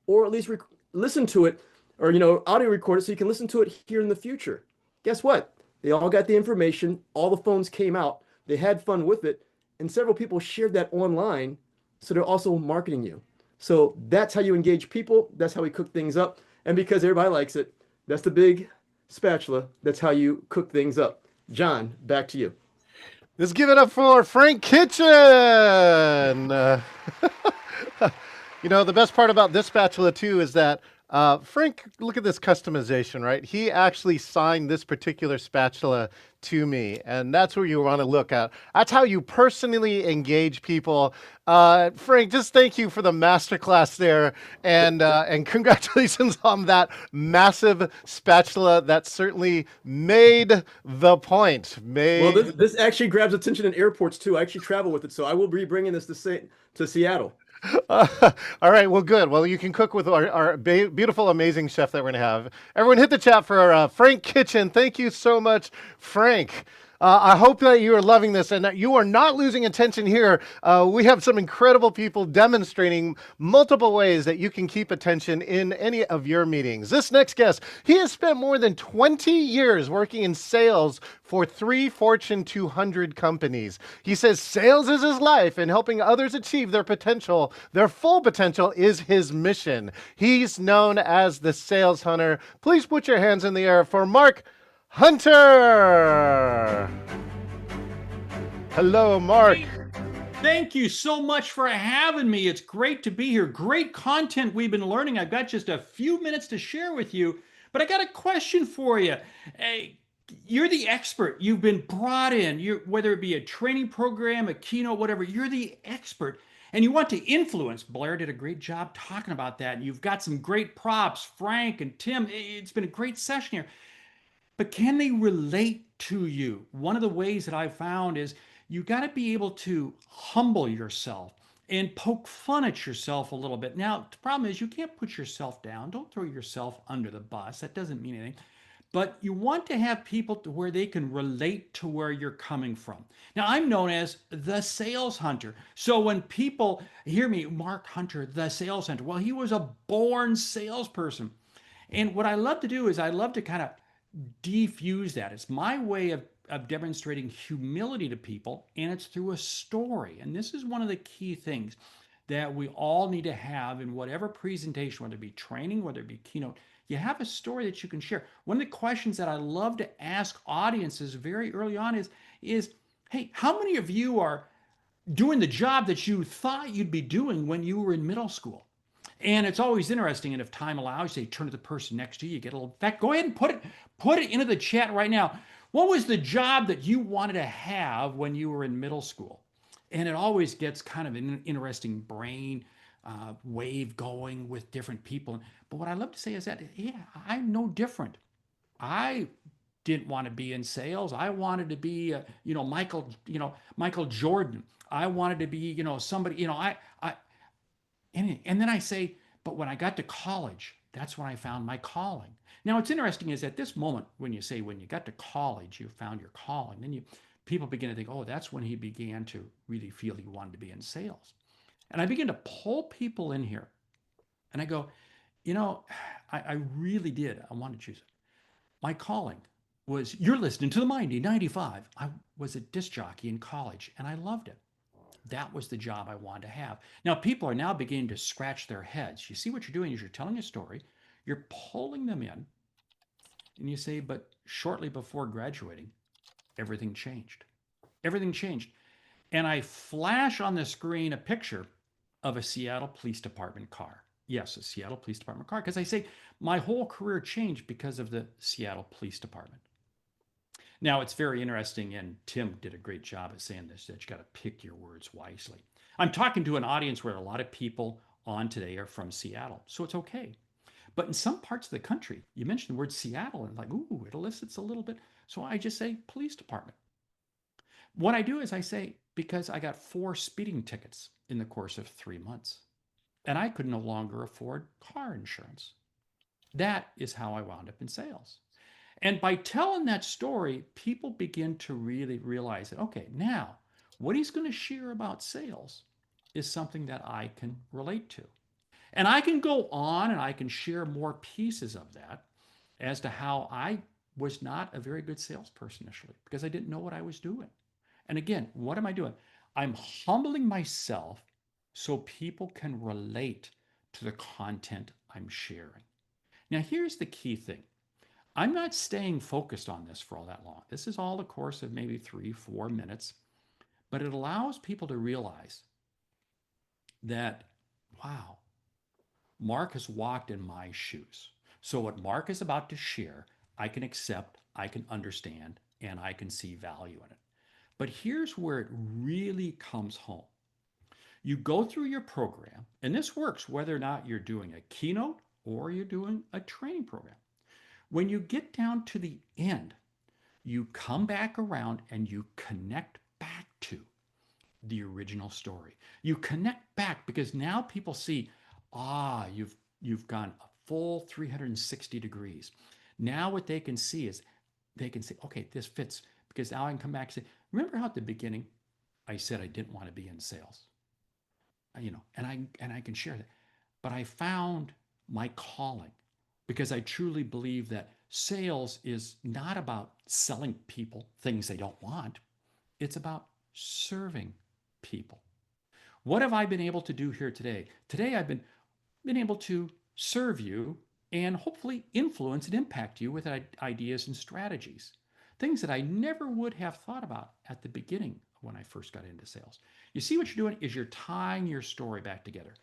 or at least listen to it, or, audio record it so you can listen to it here in the future. Guess what? They all got the information. All the phones came out. They had fun with it. And several people shared that online. So they're also marketing you. So that's how you engage people. That's how we cook things up. And because everybody likes it, that's the big spatula. That's how you cook things up. John, back to you. Let's give it up for Frank Kitchen. The best part about this spatula too is that Frank, look at this customization, right? He actually signed this particular spatula to me, and that's where you want to look at. That's how you personally engage people. Frank, just thank you for the masterclass there, and congratulations on that massive spatula. That certainly made the point. Well, this actually grabs attention in airports too. I actually travel with it, so I will be bringing this to Seattle. All right, well, good. Well, you can cook with our beautiful, amazing chef that we're going to have. Everyone hit the chat for Frank Kitchen. Thank you so much, Frank. I hope that you are loving this and that you are not losing attention here. We have some incredible people demonstrating multiple ways that you can keep attention in any of your meetings. This next guest, he has spent more than 20 years working in sales for 3 Fortune 200 companies. He says sales is his life and helping others achieve their potential, their full potential, is his mission. He's known as the Sales Hunter. Please put your hands in the air for Mark Hunter. Hello, Mark. Thank you so much for having me. It's great to be here. Great content we've been learning. I've got just a few minutes to share with you, but I got a question for you. Hey, you're the expert. You've been brought in, whether it be a training program, a keynote, whatever, you're the expert. And you want to influence. Blair did a great job talking about that. And you've got some great props, Frank and Tim. It's been a great session here. But can they relate to you? One of the ways that I've found is you got to be able to humble yourself and poke fun at yourself a little bit. Now, the problem is you can't put yourself down. Don't throw yourself under the bus. That doesn't mean anything. But you want to have people to where they can relate to where you're coming from. Now, I'm known as the Sales Hunter. So when people hear me, Mark Hunter, the Sales Hunter, well, he was a born salesperson. And what I love to do is I love to kind of defuse that. It's my way of demonstrating humility to people, and it's through a story. And this is one of the key things that we all need to have in whatever presentation, whether it be training, whether it be keynote. You have a story that you can share. One of the questions that I love to ask audiences very early on is, hey, how many of you are doing the job that you thought you'd be doing when you were in middle school? And it's always interesting, and if time allows, you turn to the person next to you, you get a little, in fact, go ahead and put it into the chat right now. What was the job that you wanted to have when you were in middle school? And it always gets kind of an interesting brain wave going with different people. But what I love to say is that, yeah, I'm no different. I didn't want to be in sales. I wanted to be, Michael Jordan. I wanted to be, somebody, and then I say, but when I got to college, that's when I found my calling. Now, what's interesting is at this moment, when you say when you got to college, you found your calling, then people begin to think, oh, that's when he began to really feel he wanted to be in sales. And I begin to pull people in here. And I go, I really did. I wanted to choose it. My calling was, you're listening to the Mindy 95. I was a disc jockey in college, and I loved it. That was the job I wanted to have. Now, people are now beginning to scratch their heads. You see what you're doing is you're telling a story, you're pulling them in, and you say, but shortly before graduating, everything changed. Everything changed. And I flash on the screen a picture of a Seattle Police Department car. Yes, a Seattle Police Department car, because I say my whole career changed because of the Seattle Police Department. Now, it's very interesting, and Tim did a great job at saying this, that you got to pick your words wisely. I'm talking to an audience where a lot of people on today are from Seattle, so it's okay. But in some parts of the country, you mentioned the word Seattle, and like, ooh, it elicits a little bit. So I just say police department. What I do is I say, because I got 4 speeding tickets in the course of 3 months, and I could no longer afford car insurance. That is how I wound up in sales. And by telling that story, people begin to really realize that, okay, now what he's going to share about sales is something that I can relate to. And I can go on and I can share more pieces of that as to how I was not a very good salesperson initially because I didn't know what I was doing. And again, what am I doing? I'm humbling myself so people can relate to the content I'm sharing. Now, here's the key thing. I'm not staying focused on this for all that long. This is all the course of maybe 3-4 minutes, but it allows people to realize that, wow, Mark has walked in my shoes. So what Mark is about to share, I can accept, I can understand, and I can see value in it. But here's where it really comes home. You go through your program, and this works whether or not you're doing a keynote or you're doing a training program. When you get down to the end, you come back around and you connect back to the original story. You connect back because now people see, you've gone a full 360 degrees. Now what they can see is they can say, okay, this fits because now I can come back and say, remember how at the beginning I said I didn't want to be in sales? And I can share that. But I found my calling because I truly believe that sales is not about selling people things they don't want. It's about serving people. What have I been able to do here today? Today I've been able to serve you and hopefully influence and impact you with ideas and strategies. Things that I never would have thought about at the beginning when I first got into sales. You see what you're doing is you're tying your story back together.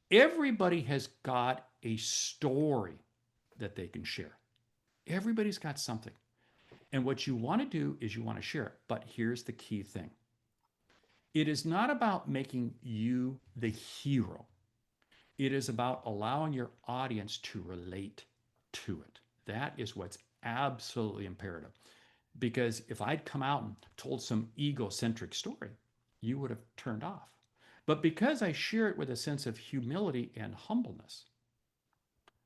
Everybody has got a story that they can share. Everybody's got something. And what you want to do is you want to share it. But here's the key thing. It is not about making you the hero. It is about allowing your audience to relate to it. That is what's absolutely imperative. Because if I'd come out and told some egocentric story, you would have turned off. But because I share it with a sense of humility and humbleness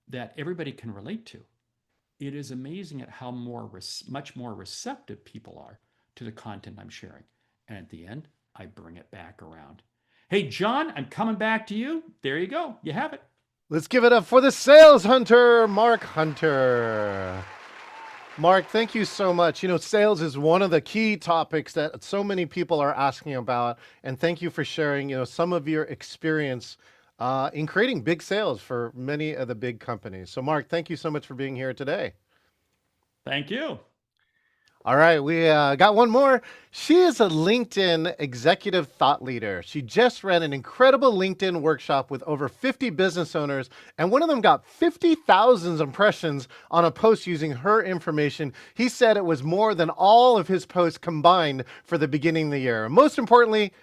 that everybody can relate to, it is amazing at how much more receptive people are to the content I'm sharing. And at the end, I bring it back around. Hey, John, I'm coming back to you. There you go. You have it. Let's give it up for the sales hunter, Mark Hunter. Mark, thank you so much. Sales is one of the key topics that so many people are asking about. And thank you for sharing, some of your experience in creating big sales for many of the big companies. So, Mark, thank you so much for being here today. Thank you. All right, we got one more. She is a LinkedIn executive thought leader. She just ran an incredible LinkedIn workshop with over 50 business owners, and one of them got 50,000 impressions on a post using her information. He said it was more than all of his posts combined for the beginning of the year. Most importantly,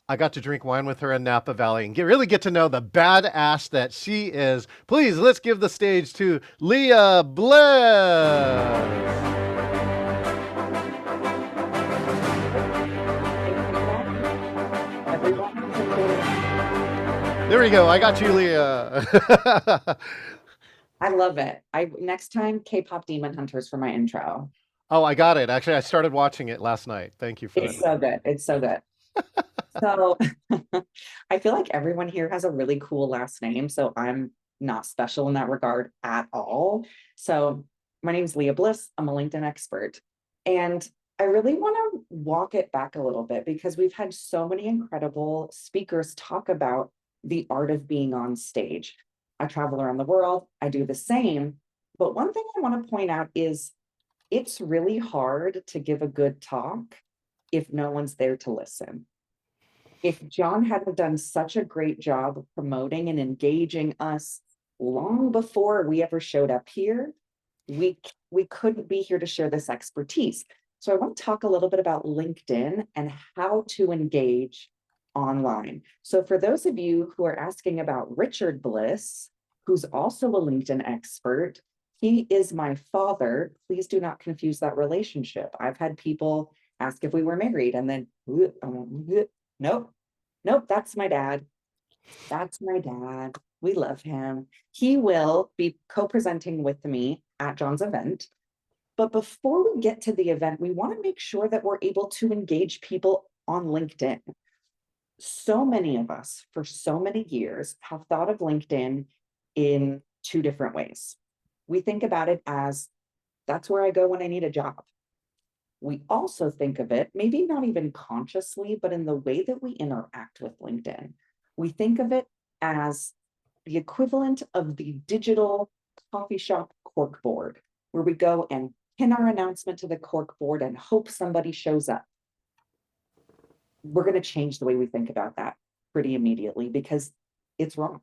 I got to drink wine with her in Napa Valley and really get to know the badass that she is. Please, let's give the stage to Leah Bliss. There we go. I got you, Leah. I love it. Next time K-pop Demon Hunters for my intro. Oh, I got it. Actually, I started watching it last night. Thank you for It's that. so good. It's so good. So I feel like everyone here has a really cool last name, so I'm not special in that regard at all. So my name is Leah Bliss. I'm a LinkedIn expert. And I really want to walk it back a little bit because we've had so many incredible speakers talk about the art of being on stage. I travel around the world. I do the same. But one thing I want to point out is it's really hard to give a good talk if no one's there to listen. If John hadn't done such a great job of promoting and engaging us long before we ever showed up here, we couldn't be here to share this expertise. So I want to talk a little bit about LinkedIn and how to engage online. So for those of you who are asking about Richard Bliss, who's also a LinkedIn expert, he is my father. Please do not confuse that relationship. I've had people ask if we were married and then, nope, that's my dad. That's my dad. We love him. He will be co-presenting with me at John's event. But before we get to the event, we want to make sure that we're able to engage people on LinkedIn. So many of us for so many years have thought of LinkedIn in two different ways. We think about it as that's where I go when I need a job. We also think of it, maybe not even consciously, but in the way that we interact with LinkedIn. We think of it as the equivalent of the digital coffee shop cork board, where we go and pin our announcement to the cork board and hope somebody shows up. We're going to change the way we think about that pretty immediately because it's wrong.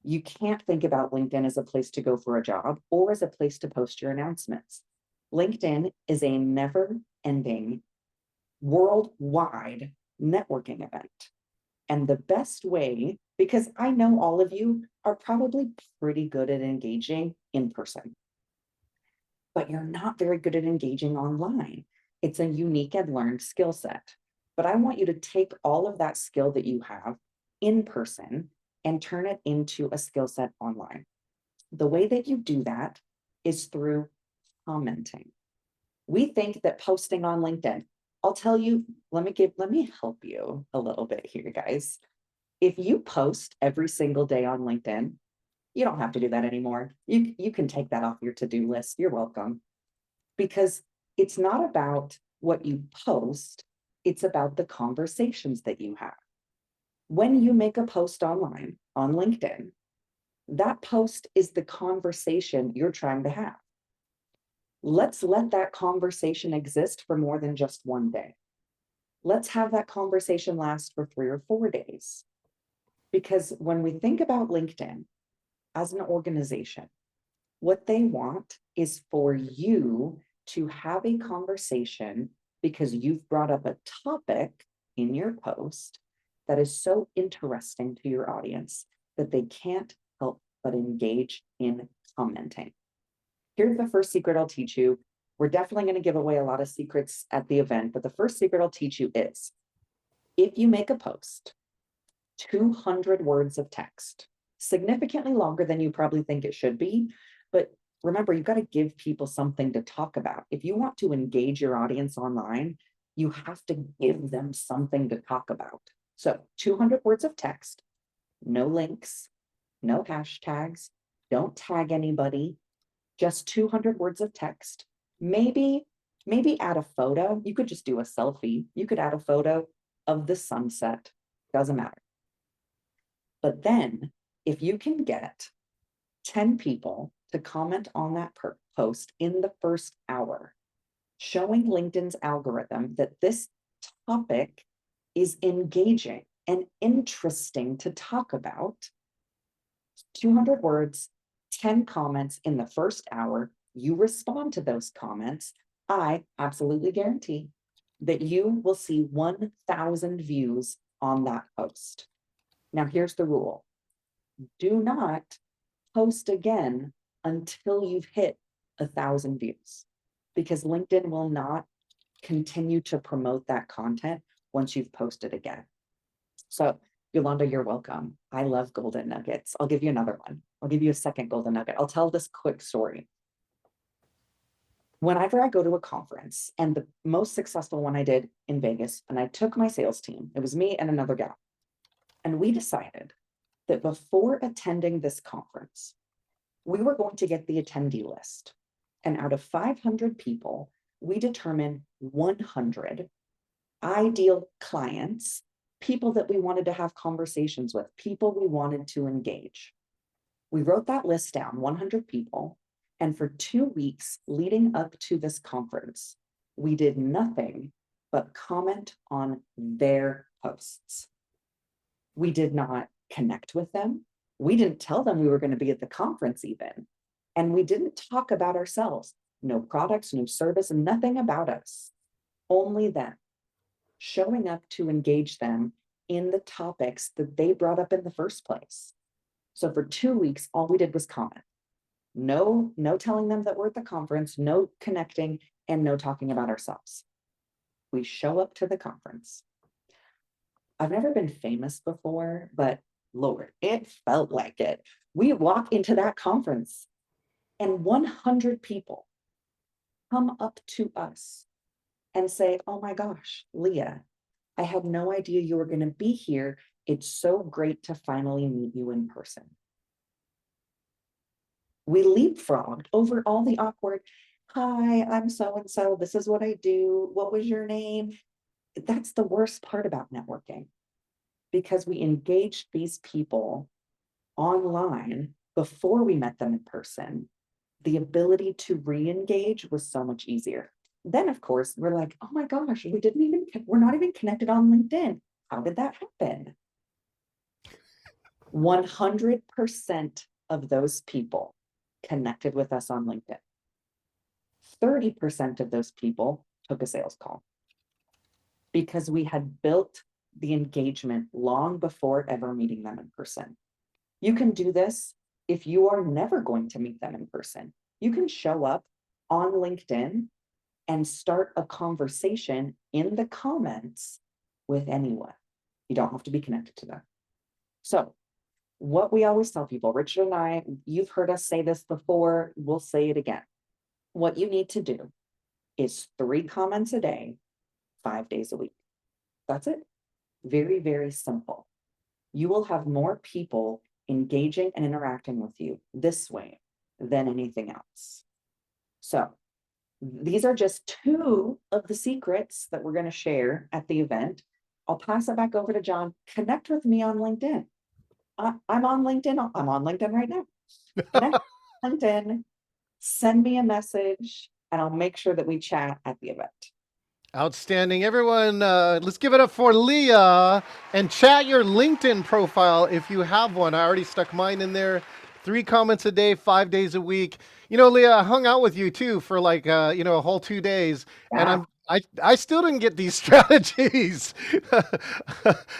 You can't think about LinkedIn as a place to go for a job or as a place to post your announcements. LinkedIn is a never-ending, worldwide networking event. And the best way, because I know all of you are probably pretty good at engaging in person, but you're not very good at engaging online. It's a unique and learned skill set. But I want you to take all of that skill that you have in person and turn it into a skill set online. The way that you do that is through commenting. We think that posting on LinkedIn, I'll tell you, let me help you a little bit here, guys. If you post every single day on LinkedIn, you don't have to do that anymore. You can take that off your to-do list. You're welcome. Because it's not about what you post, it's about the conversations that you have. When you make a post online on LinkedIn, that post is the conversation you're trying to have. Let's let that conversation exist for more than just one day. Let's have that conversation last for 3 or 4 days. Because when we think about LinkedIn as an organization, what they want is for you to have a conversation because you've brought up a topic in your post that is so interesting to your audience that they can't help but engage in commenting. Here's the first secret I'll teach you. We're definitely going to give away a lot of secrets at the event, but the first secret I'll teach you is if you make a post, 200 words of text, significantly longer than you probably think it should be, but remember, you've got to give people something to talk about. If you want to engage your audience online, you have to give them something to talk about. So 200 words of text, no links, no hashtags, don't tag anybody, just 200 words of text. Maybe add a photo. You could just do a selfie. You could add a photo of the sunset, doesn't matter. But then if you can get 10 people to comment on that post in the first hour, showing LinkedIn's algorithm that this topic is engaging and interesting to talk about, 200 words, 10 comments in the first hour, you respond to those comments, I absolutely guarantee that you will see 1,000 views on that post. Now, here's the rule. Do not post again until you've hit 1,000 views, because LinkedIn will not continue to promote that content once you've posted again. So Yolanda, you're welcome. I love golden nuggets. I'll give you another one. I'll give you a second golden nugget. I'll tell this quick story. Whenever I go to a conference, and the most successful one I did in Vegas, and I took my sales team, it was me and another gal, and we decided that before attending this conference, we were going to get the attendee list. And out of 500 people, we determined 100 ideal clients, people that we wanted to have conversations with, people we wanted to engage. We wrote that list down, 100 people. And for 2 weeks leading up to this conference, we did nothing but comment on their posts. We did not connect with them. We didn't tell them we were going to be at the conference even. And we didn't talk about ourselves. No products, no service, nothing about us. Only them. Showing up to engage them in the topics that they brought up in the first place. So for 2 weeks, all we did was comment. No telling them that we're at the conference, no connecting, and no talking about ourselves. We show up to the conference. I've never been famous before, but Lord, it felt like it. We walk into that conference and 100 people come up to us and say, oh my gosh, Leah, I had no idea you were going to be here. It's so great to finally meet you in person. We leapfrogged over all the awkward, hi, I'm so-and-so, this is what I do, what was your name? That's the worst part about networking, because we engaged these people online before we met them in person. The ability to re-engage was so much easier. Then, of course, we're like, oh my gosh, we're not even connected on LinkedIn. How did that happen? 100% of those people connected with us on LinkedIn. 30% of those people took a sales call because we had built the engagement long before ever meeting them in person. You can do this if you are never going to meet them in person. You can show up on LinkedIn and start a conversation in the comments with anyone. You don't have to be connected to them. So what we always tell people, Richard and I, you've heard us say this before, we'll say it again. What you need to do is 3 comments a day, 5 days a week. That's it. Very, very simple. You will have more people engaging and interacting with you this way than anything else. So these are just 2 of the secrets that we're going to share at the event. I'll pass it back over to John. Connect with me on LinkedIn. I'm on LinkedIn. I'm on LinkedIn right now. Connect on LinkedIn, send me a message, and I'll make sure that we chat at the event. Outstanding. Everyone, let's give it up for Leah, and chat your LinkedIn profile if you have one. I already stuck mine in there. 3 comments a day, 5 days a week. You know, Leah, I hung out with you too for like, you know, a whole 2 days, and I still didn't get these strategies.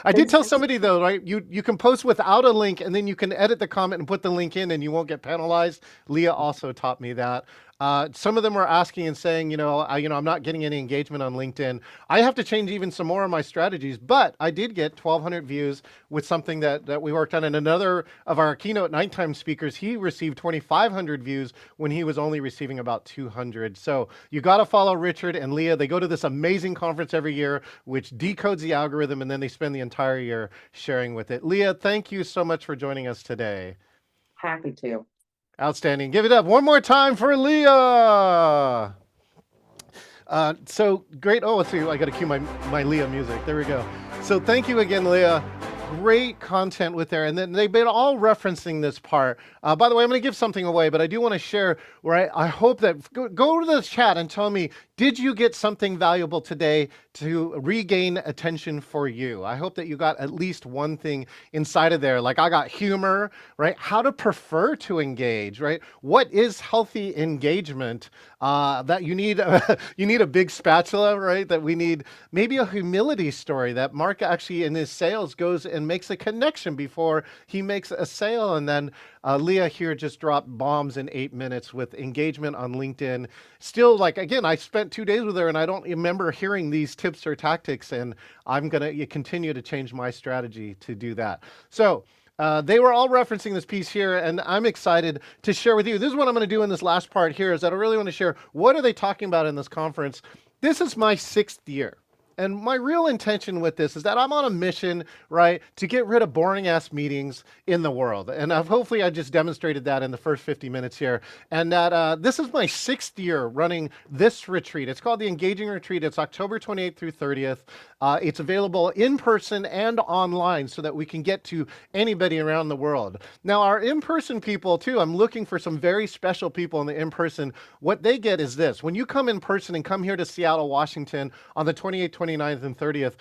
I did tell somebody though, right? You can post without a link, and then you can edit the comment and put the link in, and you won't get penalized. Leah also taught me that. Some of them were asking and saying, I'm not getting any engagement on LinkedIn. I have to change even some more of my strategies, but I did get 1,200 views with something that we worked on. And another of our keynote nighttime speakers, he received 2,500 views when he was only receiving about 200. So you got to follow Richard and Leah. They go to this amazing conference every year, which decodes the algorithm, and then they spend the entire year sharing with it. Leah, thank you so much for joining us today. Happy to. Outstanding. Give it up one more time for Leah. So great. Oh, let's see. I got to cue my Leah music. There we go. So thank you again, Leah. Great content with there. And then they've been all referencing this part. By the way, I'm going to give something away, but I do want to share where I hope that go to the chat and tell me, did you get something valuable today to regain attention for you? I hope that you got at least one thing inside of there. Like I got humor, right? How to prefer to engage, right? What is healthy engagement? That you need a big spatula, right? That we need maybe a humility story that Mark actually in his sales goes and makes a connection before he makes a sale. And then Leah here just dropped bombs in 8 minutes with engagement on LinkedIn. Still, like, again, I spent 2 days with her and I don't remember hearing these tips or tactics, and I'm going to continue to change my strategy to do that. So they were all referencing this piece here, and I'm excited to share with you. This is what I'm going to do in this last part here, is that I really want to share what are they talking about in this conference. This is my 6th year. And my real intention with this is that I'm on a mission, right, to get rid of boring ass meetings in the world. And hopefully I just demonstrated that in the first 50 minutes here. And that this is my 6th year running this retreat. It's called the Engaging Retreat. It's October 28th through 30th. It's available in person and online so that we can get to anybody around the world. Now, our in-person people too, I'm looking for some very special people in the in-person. What they get is this. When you come in person and come here to Seattle, Washington on the 28th, 29th, and 30th,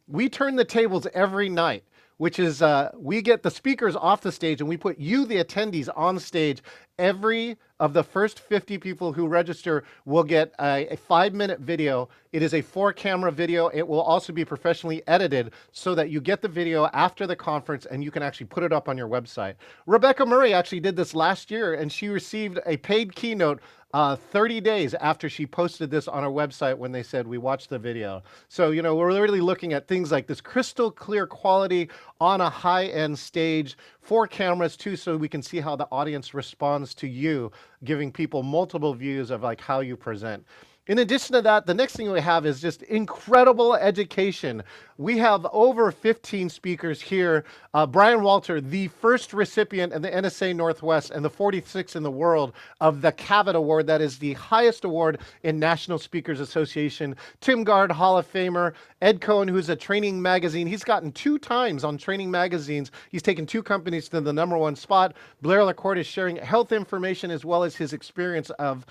we turn the tables every night, which is we get the speakers off the stage and we put you, the attendees, on stage. Every of the first 50 people who register will get a 5-minute video. It is a 4-camera video. It will also be professionally edited so that you get the video after the conference and you can actually put it up on your website. Rebecca Murray actually did this last year, and she received a paid keynote 30 days after she posted this on her website when they said, we watched the video. So, we're really looking at things like this crystal clear quality on a high-end stage 4 cameras too, so we can see how the audience responds to you, giving people multiple views of like how you present. In addition to that, the next thing we have is just incredible education. We have over 15 speakers here. Brian Walter, the first recipient in the NSA Northwest and the 46th in the world of the Cavett Award. That is the highest award in National Speakers Association. Tim Gard, Hall of Famer. Ed Cohen, who's a Training Magazine. He's gotten 2 times on Training Magazines. He's taken 2 companies to the #1 spot. Blair LaCourte is sharing health information as well as his experience of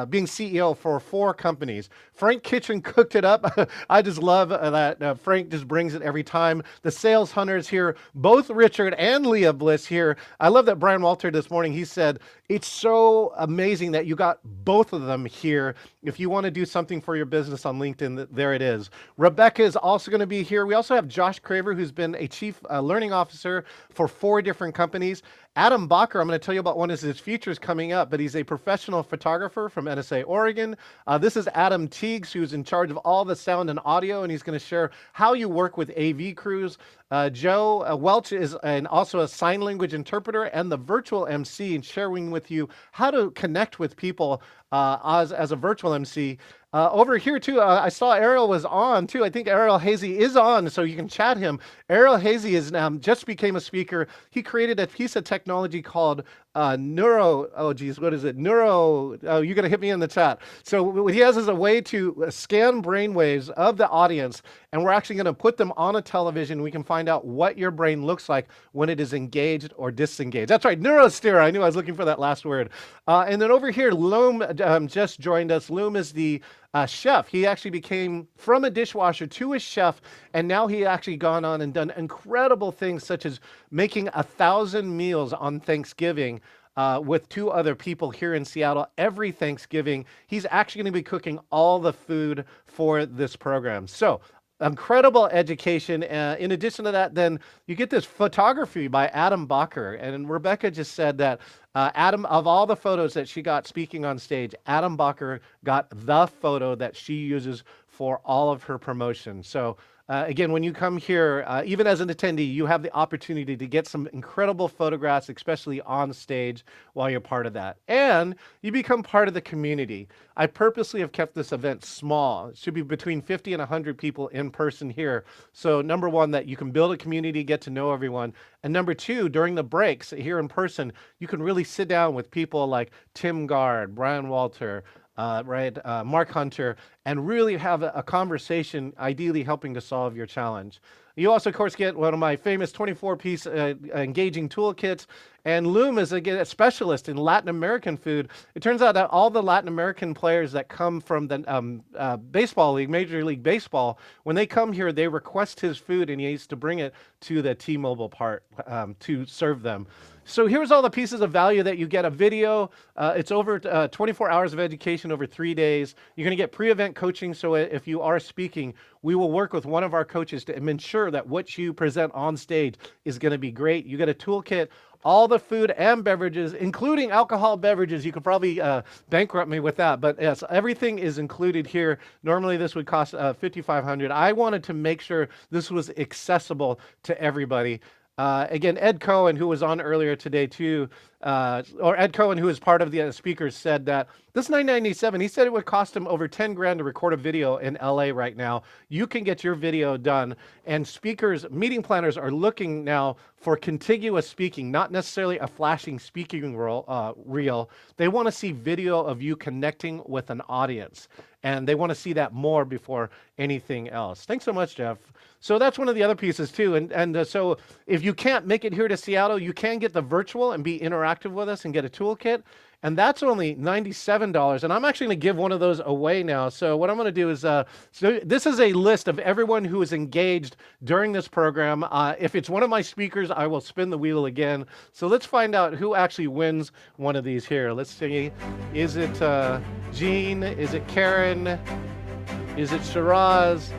being CEO for 4 companies. Frank Kitchen cooked it up. I just love that Frank just brings it every time. The sales hunters here, both Richard and Leah Bliss here. I love that Brian Walter this morning, he said, it's so amazing that you got both of them here. If you want to do something for your business on LinkedIn, there it is. Rebecca is also going to be here. We also have Josh Craver, who's been a chief learning officer for 4 different companies. Adam Bacher, I'm going to tell you about one of his features coming up, but he's a professional photographer from NSA Oregon. This is Adam Teagues, who's in charge of all the sound and audio, and he's going to share how you work with AV crews. Joe Welch is also a sign language interpreter and the virtual MC, and sharing with you how to connect with people as a virtual MC. Over here too, I saw Ariel was on too. I think Ariel Hazy is on, so you can chat him. Ariel Hazy is just became a speaker. He created a piece of technology called Neuro. Oh geez, what is it? Neuro. Oh, you're gonna hit me in the chat. So what he has is a way to scan brainwaves of the audience, and we're actually going to put them on a television. We can find out what your brain looks like when it is engaged or disengaged. That's right, neurosteer. I knew I was looking for that last word. And then over here, Loom just joined us. Loom is the chef. He actually became from a dishwasher to a chef, and now he actually gone on and done incredible things such as making 1,000 meals on Thanksgiving with 2 other people here in Seattle every Thanksgiving. He's actually going to be cooking all the food for this program. So incredible education. In addition to that, then you get this photography by Adam Bacher. And Rebecca just said that Adam, of all the photos that she got speaking on stage, Adam Bacher got the photo that she uses for all of her promotions. So again, when you come here, even as an attendee, you have the opportunity to get some incredible photographs, especially on stage while you're part of that. And you become part of the community. I purposely have kept this event small. It should be between 50 and 100 people in person here. So number 1, that you can build a community, get to know everyone. And number 2, during the breaks here in person, you can really sit down with people like Tim Gard, Brian Walter, Mark Hunter, and really have a conversation, ideally helping to solve your challenge. You also, of course, get one of my famous 24-piece engaging toolkits. And Loom is, again, a specialist in Latin American food. It turns out that all the Latin American players that come from the baseball league, Major League Baseball, when they come here, they request his food, and he needs to bring it to the T-Mobile part to serve them. So here's all the pieces of value that you get. A video, it's over 24 hours of education over 3 days. You're going to get pre-event coaching, so if you are speaking, we will work with one of our coaches to ensure that what you present on stage is going to be great. You get a toolkit, all the food and beverages, including alcohol beverages. You could probably bankrupt me with that, but yes, everything is included here. Normally this would cost $5,500. I wanted to make sure this was accessible to everybody. Again, Ed Cohen, who was on earlier today too, or Ed Cohen, who is part of the speakers, said that this $997, he said it would cost him over 10 grand to record a video in LA right now. You can get your video done, and speakers, meeting planners are looking now for contiguous speaking, not necessarily a flashing speaking reel. They want to see video of you connecting with an audience, and they want to see that more before anything else. Thanks so much, Jeff. So that's one of the other pieces too. And so if you can't make it here to Seattle, you can get the virtual and be interactive with us and get a toolkit. And that's only $97. And I'm actually going to give one of those away now. So what I'm going to do is, so this is a list of everyone who is engaged during this program. If it's one of my speakers, I will spin the wheel again. So let's find out who actually wins one of these here. Let's see. Is it Jean? Is it Karen? Is it Shiraz?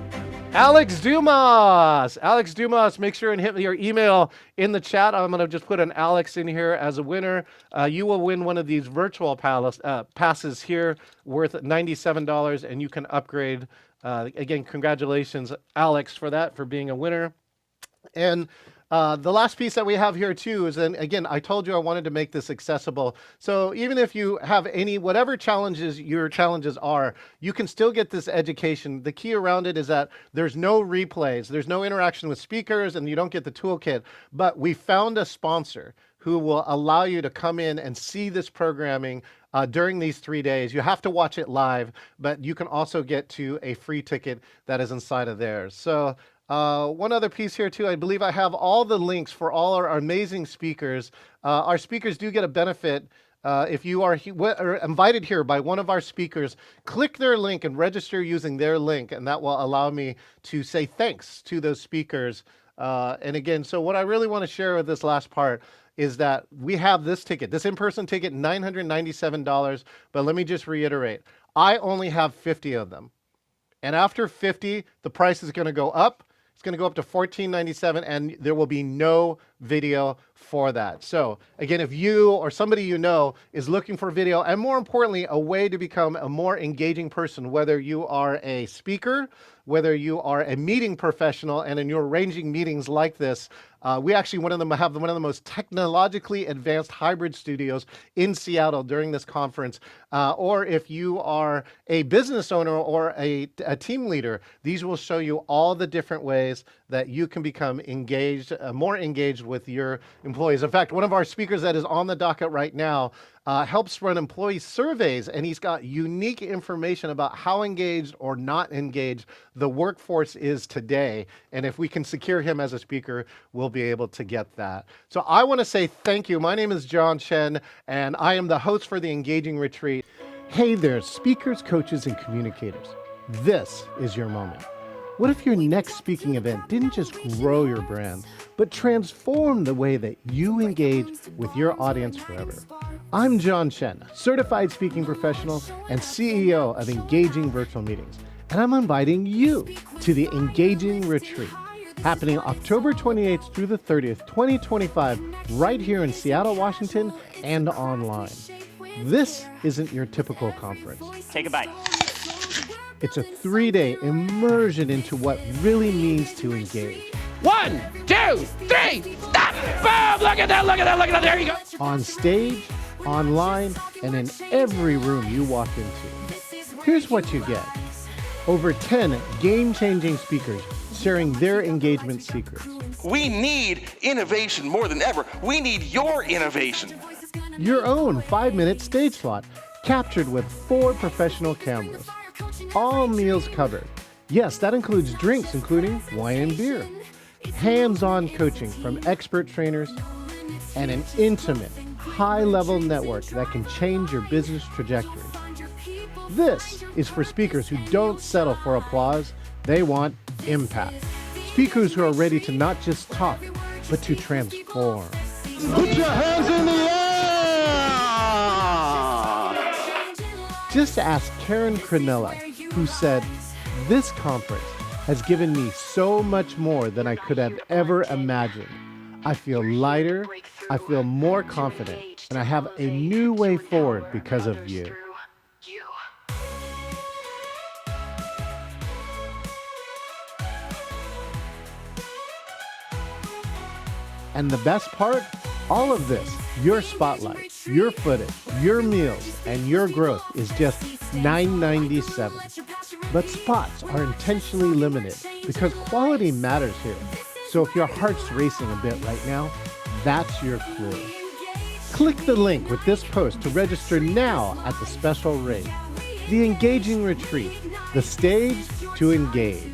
Alex Dumas. Alex Dumas, make sure and hit your email in the chat. I'm going to just put an Alex in here as a winner. You will win one of these virtual passes here worth $97, and you can upgrade. Again, congratulations, Alex, for that, for being a winner. And The last piece that we have here too is, and again, I told you I wanted to make this accessible. So even if you have whatever challenges your challenges are, you can still get this education. The key around it is that there's no replays, there's no interaction with speakers, and you don't get the toolkit. But we found a sponsor who will allow you to come in and see this programming during these 3 days. You have to watch it live, but you can also get to a free ticket that is inside of there. So one other piece here too, I believe I have all the links for all our amazing speakers. Our speakers do get a benefit. If you are invited here by one of our speakers, click their link and register using their link, and that will allow me to say thanks to those speakers. And again, so what I really want to share with this last part is that we have this ticket, this in-person ticket, $997. But let me just reiterate, I only have 50 of them. And after 50, the price is going to go up. It's going to go up to $14.97, and there will be no video for that. So again, if you or somebody you know is looking for video, and more importantly, a way to become a more engaging person, whether you are a speaker, whether you are a meeting professional, and in you're arranging meetings like this, we actually have one of the most technologically advanced hybrid studios in Seattle during this conference. Or if you are a business owner or a team leader, these will show you all the different ways that you can become engaged, more engaged with your employees. In fact, one of our speakers that is on the docket right now helps run employee surveys, and he's got unique information about how engaged or not engaged the workforce is today. And if we can secure him as a speaker, we'll be able to get that. So I want to say thank you. My name is John Chen, and I am the host for the Engaging Retreat. Hey there, speakers, coaches, and communicators. This is your moment. What if your next speaking event didn't just grow your brand, but transform the way that you engage with your audience forever? I'm John Chen, certified speaking professional and CEO of Engaging Virtual Meetings, and I'm inviting you to the Engaging Retreat, happening October 28th through the 30th, 2025, right here in Seattle, Washington, and online. This isn't your typical conference. Take a bite. It's a 3-day immersion into what really means to engage. 1, 2, 3, stop! Boom! Look at that, look at that, look at that, there you go! On stage, online, and in every room you walk into. Here's what you get. Over 10 game-changing speakers sharing their engagement secrets. We need innovation more than ever. We need your innovation. Your own 5-minute stage slot, captured with 4 professional cameras. All meals covered. Yes, that includes drinks, including wine and beer. Hands-on coaching from expert trainers, and an intimate, high-level network that can change your business trajectory. This is for speakers who don't settle for applause. They want impact. Speakers who are ready to not just talk, but to transform. Put your hands in the air! Just ask Karen Cronella, who said, "This conference has given me so much more than I could have ever imagined. I feel lighter, I feel more confident, and I have a new way forward because of you." And the best part? All of this, your spotlight, your footage, your meals, and your growth is just $997. But spots are intentionally limited because quality matters here. So if your heart's racing a bit right now, that's your clue. Click the link with this post to register now at the special rate. The Engaging Retreat, the stage to engage.